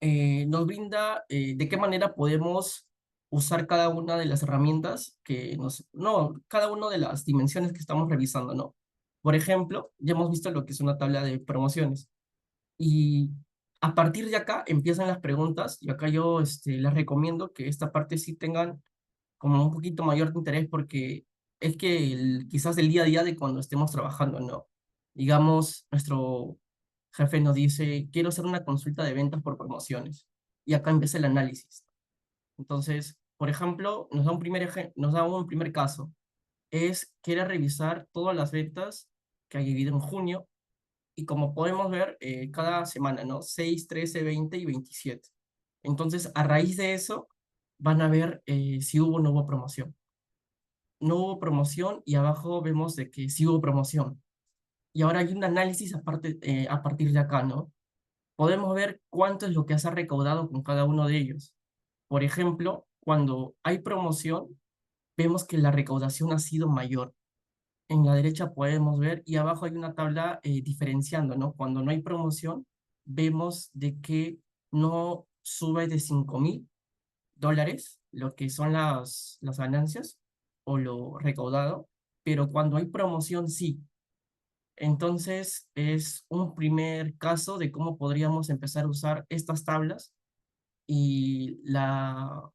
nos brinda de qué manera podemos usar cada una de las herramientas no, cada una de las dimensiones que estamos revisando, ¿no? Por ejemplo, ya hemos visto lo que es una tabla de promociones. Y a partir de acá empiezan las preguntas, y acá yo les recomiendo que esta parte sí tengan como un poquito mayor de interés, porque es que quizás el día a día de cuando estemos trabajando, ¿no? Digamos, nuestro jefe nos dice: quiero hacer una consulta de ventas por promociones. Y acá empieza el análisis. Entonces, por ejemplo, nos da un primer caso. Quiere revisar todas las ventas que ha habido en junio, y como podemos ver, cada semana, ¿no? 6, 13, 20 y 27. Entonces, a raíz de eso, van a ver si hubo o no hubo promoción. No hubo promoción, y abajo vemos de que sí hubo promoción. Y ahora hay un análisis a partir de acá, ¿no? Podemos ver cuánto es lo que se ha recaudado con cada uno de ellos. Por ejemplo, cuando hay promoción, vemos que la recaudación ha sido mayor. En la derecha podemos ver, y abajo hay una tabla diferenciando, ¿no? Cuando no hay promoción, vemos de que no sube de $5,000, lo que son las ganancias o lo recaudado, pero cuando hay promoción sí. Entonces es un primer caso de cómo podríamos empezar a usar estas tablas, y la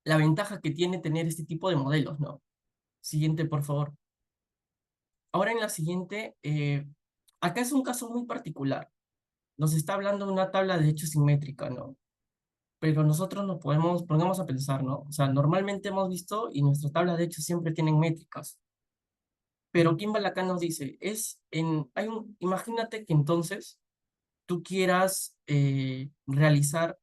ventaja que tiene tener este tipo de modelos, ¿no? Siguiente, por favor. Ahora en la siguiente, acá es un caso muy particular. Nos está hablando de una tabla de hechos simétrica, ¿no? pero nosotros nos pongamos a pensar, ¿no? O sea, normalmente hemos visto y nuestras tablas de hecho siempre tienen métricas, pero Kimball acá nos dice, imagínate que entonces tú quieras realizar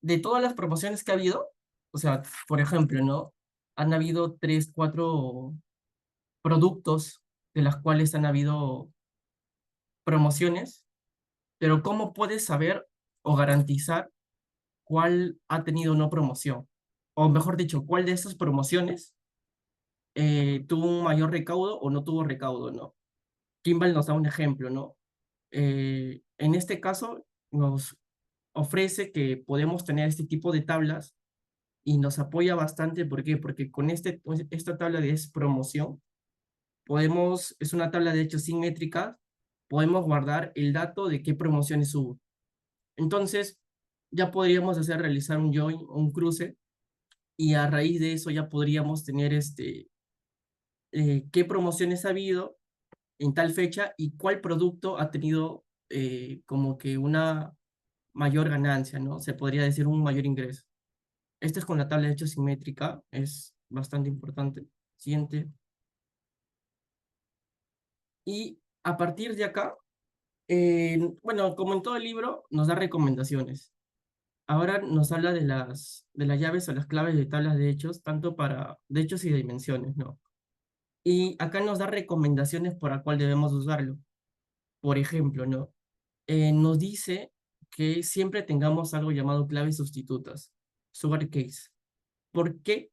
de todas las promociones que ha habido, o sea, por ejemplo, ¿no? Han habido tres, cuatro productos de las cuales han habido promociones, pero ¿cómo puedes saber o garantizar cuál ha tenido no promoción? O mejor dicho, cuál de esas promociones tuvo un mayor recaudo o no tuvo recaudo, ¿no? Kimball nos da un ejemplo, ¿no? En este caso, nos ofrece que podemos tener este tipo de tablas y nos apoya bastante. ¿Por qué? Porque con esta tabla de promoción, es una tabla de hecho sin métrica, podemos guardar el dato de qué promociones hubo. Entonces, ya podríamos realizar un join, un cruce, y a raíz de eso ya podríamos tener qué promociones ha habido en tal fecha y cuál producto ha tenido como que una mayor ganancia, ¿no? Se podría decir un mayor ingreso. Esto es con la tabla de hechos simétrica, es bastante importante. Siguiente. Y a partir de acá, bueno, como en todo el libro, nos da recomendaciones. Ahora nos habla de las llaves o las claves de tablas de hechos, tanto para de hechos y de dimensiones, ¿no? Y acá nos da recomendaciones por la cual debemos usarlo. Por ejemplo, ¿no? Nos dice que siempre tengamos algo llamado claves sustitutas, sugar case. ¿Por qué?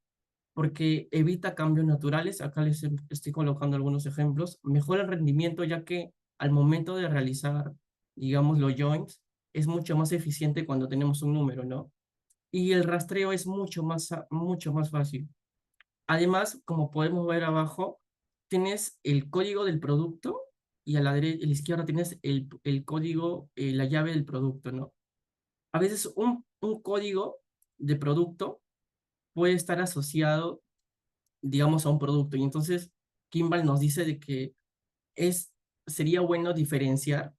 Porque evita cambios naturales. Acá les estoy colocando algunos ejemplos. Mejora el rendimiento ya que al momento de realizar, digamos, los joins, es mucho más eficiente cuando tenemos un número, ¿no? Y el rastreo es mucho más fácil. Además, como podemos ver abajo, tienes el código del producto y a la izquierda tienes el código, la llave del producto, ¿no? A veces un código de producto puede estar asociado, digamos, a un producto. Y entonces Kimball nos dice de que es, sería bueno diferenciar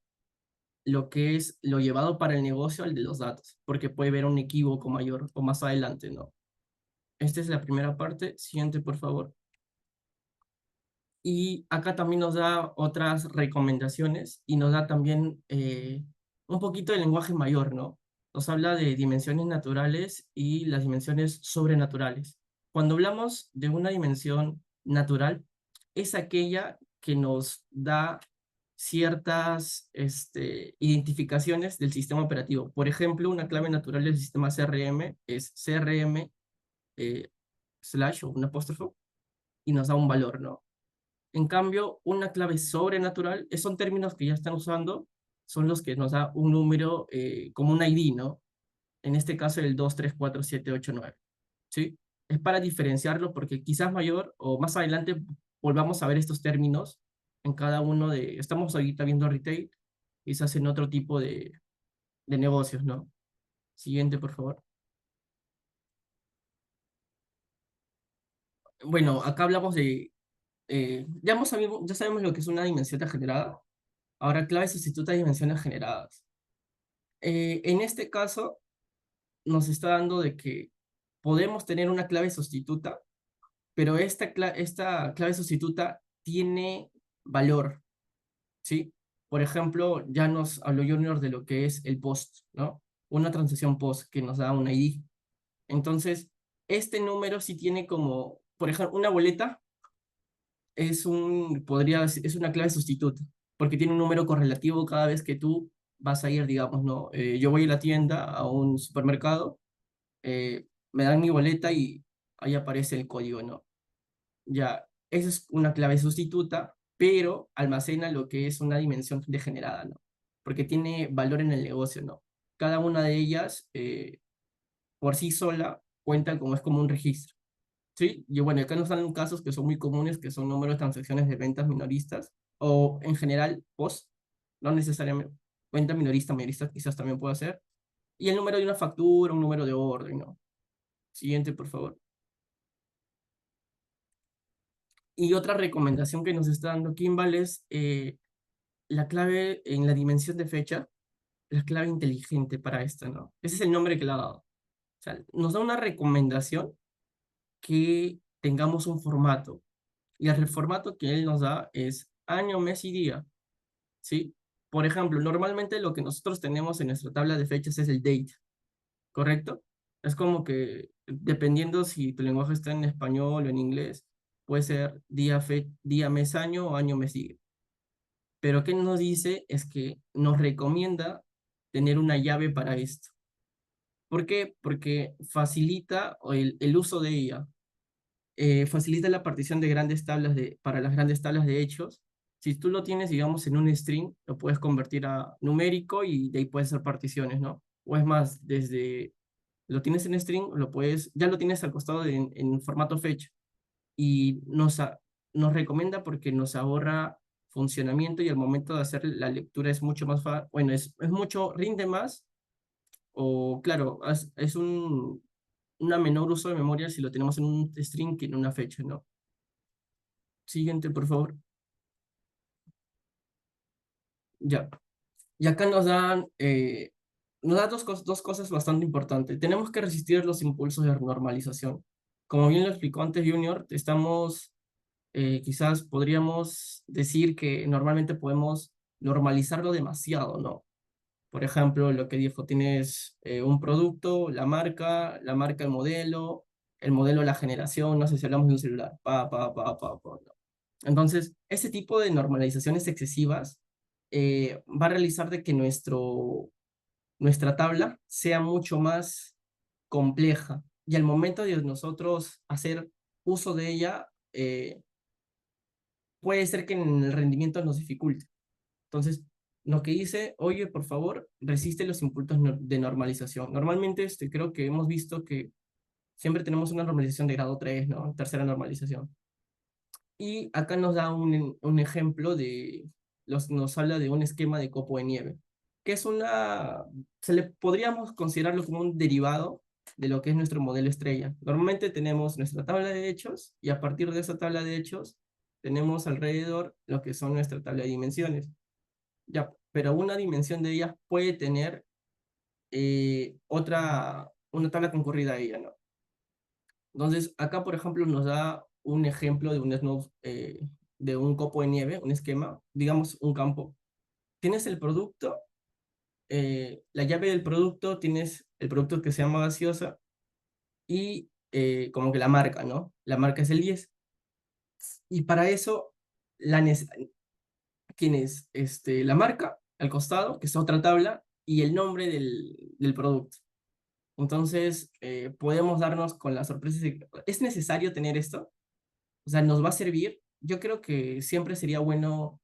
lo que es lo llevado para el negocio al de los datos, porque puede haber un equívoco mayor o más adelante, ¿no? Esta es la primera parte. Siguiente, por favor. Y acá también nos da otras recomendaciones y nos da también un poquito de lenguaje mayor, ¿no? Nos habla de dimensiones naturales y las dimensiones sobrenaturales. Cuando hablamos de una dimensión natural, es aquella que nos da ciertas identificaciones del sistema operativo. Por ejemplo, una clave natural del sistema CRM es CRM slash o un apóstrofo y nos da un valor, ¿no? En cambio, una clave sobrenatural, son términos que ya están usando, son los que nos da un número como un ID, ¿no? En este caso el 2347789, ¿sí? Es para diferenciarlo porque quizás mayor o más adelante volvamos a ver estos términos en cada uno estamos ahorita viendo retail, quizás en otro tipo de negocios, ¿no? Siguiente, por favor. Bueno, acá hablamos ya sabemos lo que es una dimensión generada. Ahora, claves sustitutas de dimensiones generadas. En este caso, nos está dando de que podemos tener una clave sustituta, pero esta clave sustituta tiene valor, ¿sí? Por ejemplo, ya nos habló Junior de lo que es el post, ¿no? Una transacción post que nos da un ID. Entonces, este número sí tiene como, por ejemplo, una boleta es una clave sustituta, porque tiene un número correlativo cada vez que tú vas a ir, digamos, ¿no? Yo voy a la tienda, a un supermercado, me dan mi boleta y ahí aparece el código, ¿no? Ya, esa es una clave sustituta, pero almacena lo que es una dimensión degenerada, ¿no? Porque tiene valor en el negocio, ¿no? Cada una de ellas, por sí sola, cuenta como es como un registro. Sí, y bueno, acá nos dan casos que son muy comunes, que son números de transacciones de ventas minoristas, o en general post, no necesariamente venta minorista, mayorista quizás también puede ser, y el número de una factura, un número de orden, ¿no? Siguiente, por favor. Y otra recomendación que nos está dando Kimball es la clave en la dimensión de fecha. la clave inteligente para esto, ¿no? Ese es el nombre que le ha dado. O sea, nos da una recomendación que tengamos un formato. Y el formato que él nos da es año, mes y día, ¿sí? Por ejemplo, normalmente lo que nosotros tenemos en nuestra tabla de fechas es el date, ¿correcto? Es como que dependiendo si tu lenguaje está en español o en inglés, puede ser día, día, mes, año o año, mes, día. Pero ¿qué nos dice? Es que nos recomienda tener una llave para esto. ¿Por qué? Porque facilita el uso de ella, facilita la partición de grandes tablas para las grandes tablas de hechos. Si tú lo tienes, digamos, en un string, lo puedes convertir a numérico y de ahí puedes hacer particiones, ¿no? O es más, desde lo tienes en string, ya lo tienes al costado en formato fecha y nos recomienda porque nos ahorra funcionamiento y al momento de hacer la lectura es mucho más fácil, bueno, es mucho, rinde más o claro, es una menor uso de memoria si lo tenemos en un string que en una fecha, ¿no? Siguiente, por favor. Ya. Y acá nos da dos cosas bastante importantes. Tenemos que resistir los impulsos de normalización. Como bien lo explicó antes Junior, quizás podríamos decir que normalmente podemos normalizarlo demasiado, ¿no? Por ejemplo, lo que dijo, tienes un producto, la marca, el modelo, la generación, no sé si hablamos de un celular, ¿no? Entonces, ese tipo de normalizaciones excesivas va a realizar de que nuestra tabla sea mucho más compleja y al momento de nosotros hacer uso de ella, puede ser que en el rendimiento nos dificulte. Entonces, lo que dice, oye, por favor, resiste los impulsos de normalización. Normalmente, creo que hemos visto que siempre tenemos una normalización de grado 3, ¿no? Tercera normalización. Y acá nos da un ejemplo nos habla de un esquema de copo de nieve, que podríamos considerarlo como un derivado de lo que es nuestro modelo estrella. Normalmente tenemos nuestra tabla de hechos y a partir de esa tabla de hechos tenemos alrededor lo que son nuestra tabla de dimensiones. Ya, pero una dimensión de ellas puede tener una tabla concurrida a ella, ¿no? Entonces, acá, por ejemplo, nos da un ejemplo de un copo de nieve, un esquema, digamos un campo. Tienes el producto, la llave del producto, tienes el producto que se llama gaseosa y como que la marca, ¿no? La marca es el 10. Y para eso la, tienes la marca al costado, que es otra tabla, y el nombre del producto. Entonces, podemos darnos con la sorpresa de que es necesario tener esto, o sea, nos va a servir. Yo creo que siempre sería bueno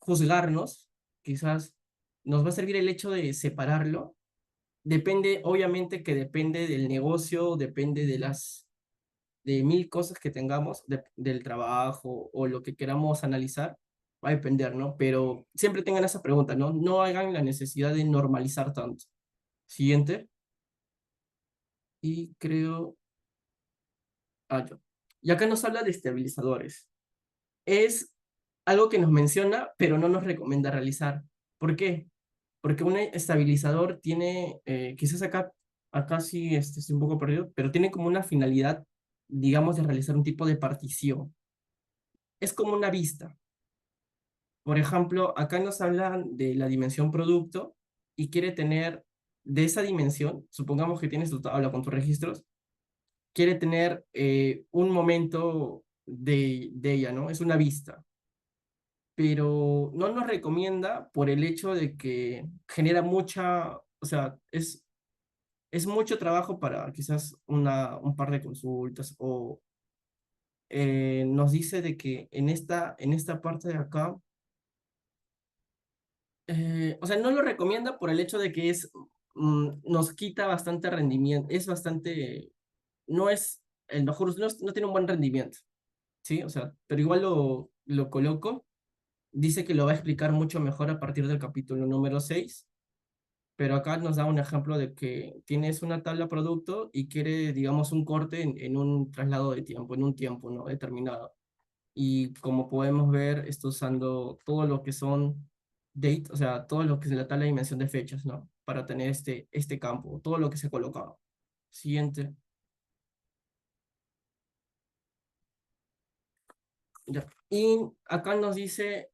juzgarnos, quizás nos va a servir el hecho de separarlo. Depende, obviamente que depende del negocio, depende de mil cosas que tengamos, del trabajo o lo que queramos analizar, va a depender, ¿no? Pero siempre tengan esa pregunta, ¿no? No hagan la necesidad de normalizar tanto. Siguiente. Y creo, yo. Y acá nos habla de estabilizadores. Es algo que nos menciona, pero no nos recomienda realizar. ¿Por qué? Porque un estabilizador tiene, quizás acá sí estoy un poco perdido, pero tiene como una finalidad, digamos, de realizar un tipo de partición. Es como una vista. Por ejemplo, acá nos hablan de la dimensión producto y quiere tener de esa dimensión, supongamos que tienes tu tabla con tus registros, quiere tener un momento de ella, ¿no? Es una vista, pero no nos recomienda por el hecho de que genera o sea, es mucho trabajo para quizás un par de consultas o nos dice de que en esta parte de acá, o sea, no lo recomienda por el hecho de que nos quita bastante rendimiento, no es el mejor, no tiene un buen rendimiento, ¿sí? O sea, pero igual lo coloco. Dice que lo va a explicar mucho mejor a partir del capítulo número 6, pero acá nos da un ejemplo de que tienes una tabla producto y quiere, digamos, un corte en un traslado de tiempo, en un tiempo, ¿no? Determinado. Y como podemos ver, está usando todo lo que son date, o sea, todo lo que es la tabla de dimensión de fechas, ¿no? Para tener este campo, todo lo que se ha colocado. Siguiente. Ya. Y acá nos dice,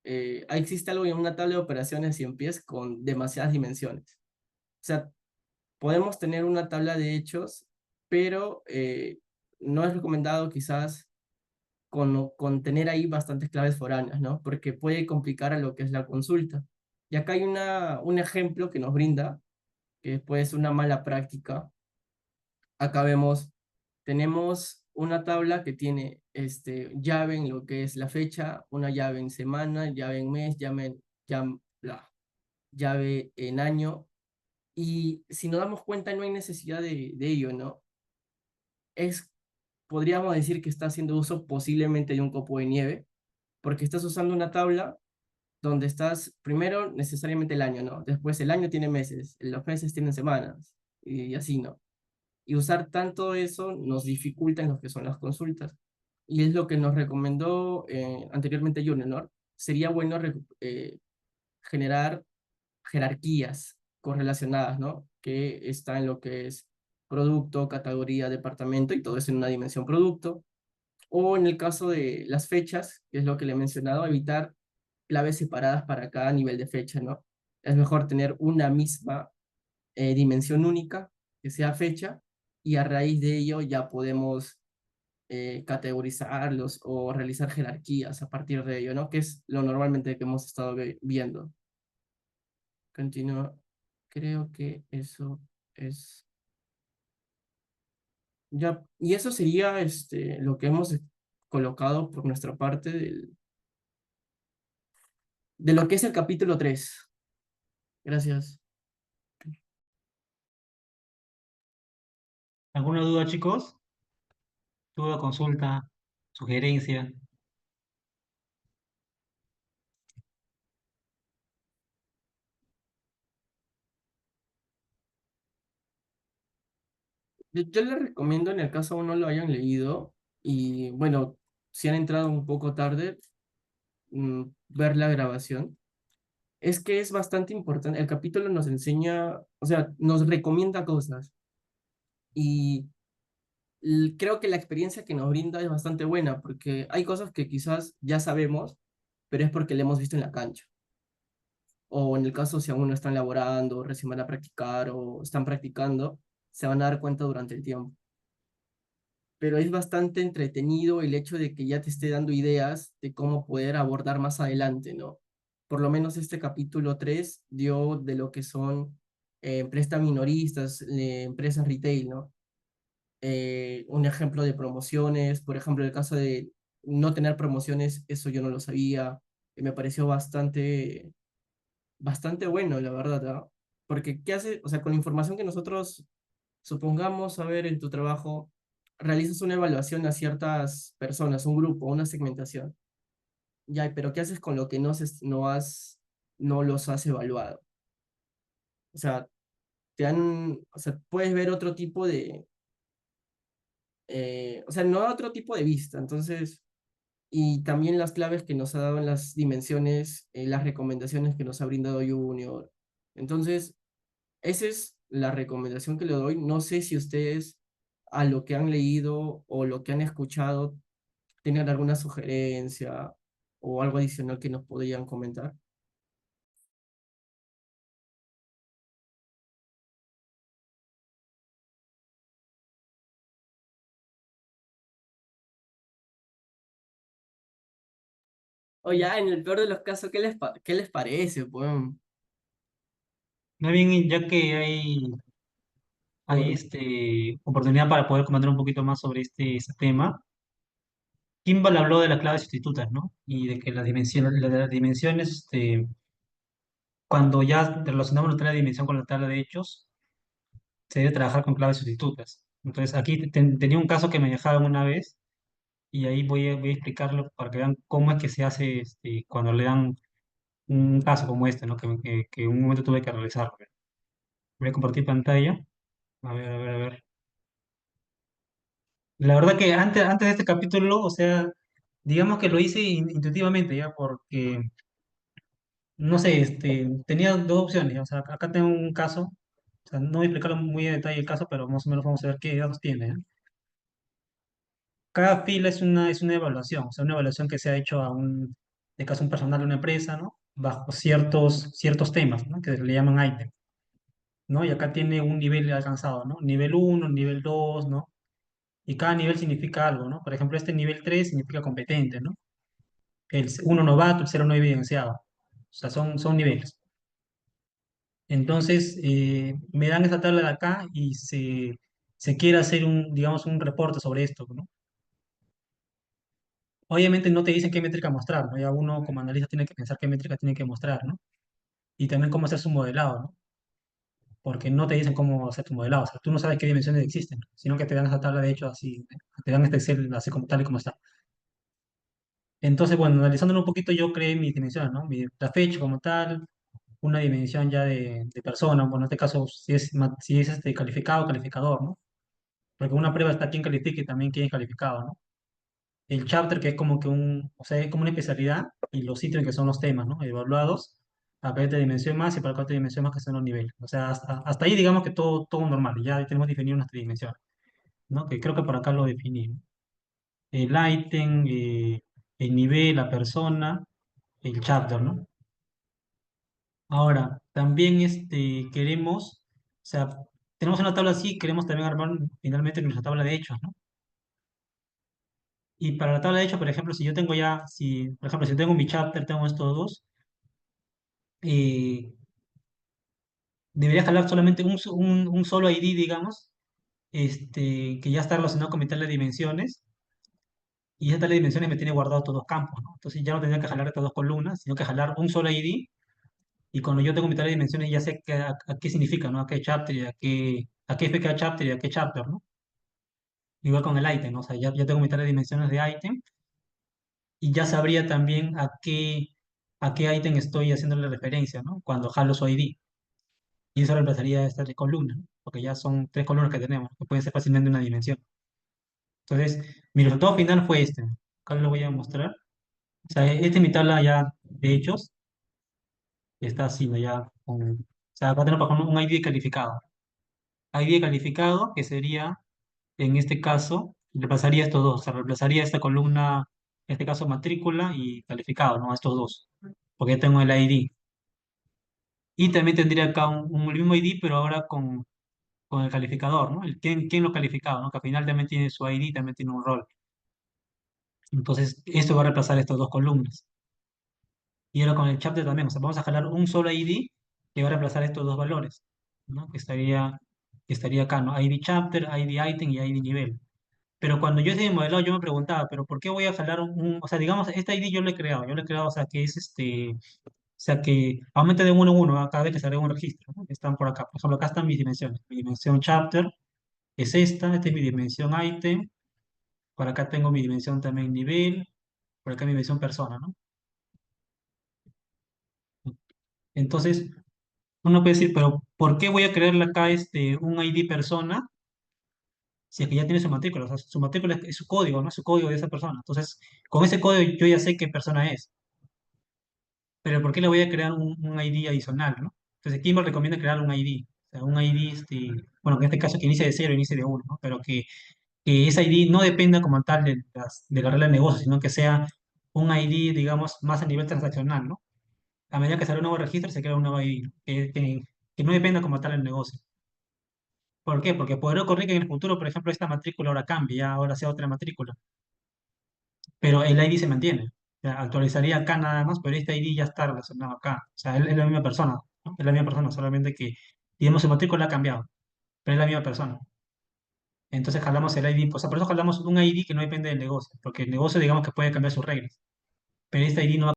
existe algo en una tabla de operaciones 100 pies con demasiadas dimensiones. O sea, podemos tener una tabla de hechos, pero no es recomendado quizás con tener ahí bastantes claves foráneas, ¿no? Porque puede complicar a lo que es la consulta. Y acá hay un ejemplo que nos brinda, que puede ser una mala práctica. Acá tenemos una tabla que tiene llave en lo que es la fecha, una llave en semana, llave en mes, la llave en año. Y si nos damos cuenta, no hay necesidad de ello, ¿no? Es, podríamos decir que está haciendo uso posiblemente de un copo de nieve, porque estás usando una tabla donde estás, primero, necesariamente el año, ¿no? Después el año tiene meses, los meses tienen semanas, y así, ¿no? Y usar tanto eso nos dificulta en lo que son las consultas. Y es lo que nos recomendó anteriormente Junior, ¿no? Sería bueno generar jerarquías correlacionadas, ¿no? Que está en lo que es producto, categoría, departamento y todo eso en una dimensión producto. O en el caso de las fechas, que es lo que le he mencionado, evitar claves separadas para cada nivel de fecha, ¿no? Es mejor tener una misma dimensión única, que sea fecha, y a raíz de ello ya podemos categorizarlos o realizar jerarquías a partir de ello, ¿no? Que es lo normalmente que hemos estado viendo. Continúa. Creo que eso es ya, y eso sería lo que hemos colocado por nuestra parte de lo que es el capítulo 3. Gracias. ¿Alguna duda, chicos? ¿Duda, consulta, sugerencia? Yo les recomiendo en el caso uno lo hayan leído y bueno, si han entrado un poco tarde, ver la grabación. Es que es bastante importante. El capítulo nos enseña, o sea, nos recomienda cosas y creo que la experiencia que nos brinda es bastante buena porque hay cosas que quizás ya sabemos, pero es porque le hemos visto en la cancha. O en el caso si aún no están laborando, recién van a practicar o están practicando, se van a dar cuenta durante el tiempo. Pero es bastante entretenido el hecho de que ya te esté dando ideas de cómo poder abordar más adelante, ¿no? Por lo menos este capítulo 3 dio de lo que son empresas minoristas, empresas retail, ¿no? Un ejemplo de promociones, por ejemplo, el caso de no tener promociones, eso yo no lo sabía, y me pareció bastante bueno, la verdad, ¿no? Porque, ¿qué hace? O sea, con la información que nosotros supongamos, a ver, en tu trabajo, realizas una evaluación a ciertas personas, un grupo, una segmentación. Ya, pero ¿qué haces con lo que no los has evaluado? O sea, o sea, puedes ver otro tipo o sea, no otro tipo de vista. Entonces, y también las claves que nos ha dado en las dimensiones, las recomendaciones que nos ha brindado Junior. Entonces, esa es la recomendación que le doy. No sé si ustedes a lo que han leído o lo que han escuchado tengan alguna sugerencia o algo adicional que nos podrían comentar. O ya, en el peor de los casos, qué les parece? Pues, Más bien, ya que hay por, oportunidad para poder comentar un poquito más sobre este tema, Kimball habló de las claves sustitutas, ¿no? Y de que las dimensiones, cuando ya relacionamos la tabla de dimensión con la tabla de hechos, se debe trabajar con claves sustitutas. Entonces, aquí tenía un caso que me dejaron una vez y ahí voy a explicarlo para que vean cómo es que se hace cuando le dan un caso como este, ¿no? Que en un momento tuve que realizarlo. Voy a compartir pantalla. A ver, a ver, a ver. La verdad que antes de este capítulo, o sea, digamos que lo hice intuitivamente, ya, porque, no sé, tenía dos opciones. O sea, acá tengo un caso, o sea, no voy a explicarlo muy en detalle el caso, pero más o menos vamos a ver qué datos tiene, ¿ya? Cada fila es una evaluación, o sea, una evaluación que se ha hecho de caso, un personal de una empresa, ¿no? Bajo ciertos temas, ¿no? Que le llaman item, ¿no? Y acá tiene un nivel alcanzado, ¿no? Nivel uno, nivel 2, ¿no? Y cada nivel significa algo, ¿no? Por ejemplo, este nivel 3 significa competente, ¿no? El uno novato, el cero no evidenciado. O sea, son niveles. Entonces, me dan esta tabla de acá y se quiere hacer digamos, un reporte sobre esto, ¿no? Obviamente no te dicen qué métrica mostrar, ¿no? Ya uno como analista tiene que pensar qué métrica tiene que mostrar, ¿no? Y también cómo hacer su modelado, ¿no? Porque no te dicen cómo hacer tu modelado, o sea, tú no sabes qué dimensiones existen, sino que te dan esa tabla de hecho así, te dan este Excel así como tal y como está. Entonces, bueno, analizándolo un poquito, yo creé mis dimensiones, ¿no? La fecha como tal, una dimensión ya de persona, bueno, en este caso, si es calificado, calificador, ¿no? Porque una prueba está quién califica y también quién es calificado, ¿no? El chapter, que es como que o sea, es como una especialidad, y los sitios que son los temas, ¿no? Evaluados, para esta dimensión más y para otra dimensión más que son los niveles. O sea, hasta ahí digamos que todo normal, ya tenemos definido nuestra dimensión, ¿no? Que creo que por acá lo definí, ¿no? El item, el nivel, la persona, el chapter, ¿no? Ahora, también queremos, o sea, tenemos una tabla así, queremos también armar finalmente nuestra tabla de hechos, ¿no? Y para la tabla de hechos, por ejemplo, por ejemplo, si tengo mi chapter, tengo estos dos, eh, debería jalar solamente un solo ID, digamos, que ya está relacionado con mi tabla de dimensiones, y esa tabla de dimensiones me tiene guardado estos dos campos, ¿no? Entonces ya no tendría que jalar estas dos columnas, sino que jalar un solo ID, y cuando yo tengo mi tabla de dimensiones ya sé a qué significa, ¿no? A qué chapter y a qué FK chapter y a qué chapter, ¿no? Igual con el item, ¿no? O sea, ya tengo mi tabla de dimensiones de item, y ya sabría también a qué ítem estoy haciéndole referencia, ¿no? Cuando jalo su ID. Y eso reemplazaría estas tres columnas, ¿no? Porque ya son tres columnas que tenemos, que pueden ser fácilmente una dimensión. Entonces, mi resultado final fue este. Acá lo voy a mostrar. O sea, esta es mi tabla ya de hechos, que está haciendo ya o sea, va a tener para un ID calificado. ID calificado, que sería, en este caso, reemplazaría estos dos. O sea, reemplazaría esta columna, en este caso matrícula y calificado, ¿no? A estos dos. Porque ya tengo el ID. Y también tendría acá un mismo ID, pero ahora con el calificador, ¿no? ¿Quién lo calificado, ¿no? Que al final también tiene su ID, también tiene un rol. Entonces, esto va a reemplazar estas dos columnas. Y ahora con el chapter también, o sea, vamos a jalar un solo ID que va a reemplazar estos dos valores, ¿no? Que estaría acá, ¿no? ID chapter, ID item y ID nivel. Pero cuando yo hice el modelado, yo me preguntaba, ¿pero por qué voy a jalar o sea, digamos, este ID yo lo he creado, o sea, que es o sea, que aumenta de uno en uno, ¿no? Cada vez que se agrega un registro, ¿no? Están por acá. Por ejemplo, acá están mis dimensiones. Mi dimensión chapter es esta es mi dimensión item, por acá tengo mi dimensión también nivel, por acá mi dimensión persona, ¿no? Entonces, uno puede decir, pero ¿por qué voy a crearle acá un ID persona si es que ya tiene su matrícula? O sea, su matrícula es su código, ¿no? Su código de esa persona. Entonces, con ese código yo ya sé qué persona es, pero ¿por qué le voy a crear un ID adicional, ¿no? Entonces, ¿quién me recomienda crear un ID? O sea, un ID, bueno, en este caso que inicie de cero, inicie de uno, ¿no? Pero que ese ID no dependa como tal de la regla de negocio, sino que sea un ID, digamos, más a nivel transaccional, ¿no? A medida que sale un nuevo registro, se crea un nuevo ID, ¿no? Que no dependa como tal del negocio. ¿Por qué? Porque podría ocurrir que en el futuro, por ejemplo, esta matrícula ahora cambie, ya ahora sea otra matrícula, pero el ID se mantiene. O sea, actualizaría acá nada más, pero este ID ya está relacionado acá. O sea, él es la misma persona, ¿no? Es la misma persona, solamente que, digamos, su matrícula ha cambiado, pero es la misma persona. Entonces jalamos el ID, o sea, por eso jalamos un ID que no depende del negocio, porque el negocio, digamos, que puede cambiar sus reglas, pero este ID no va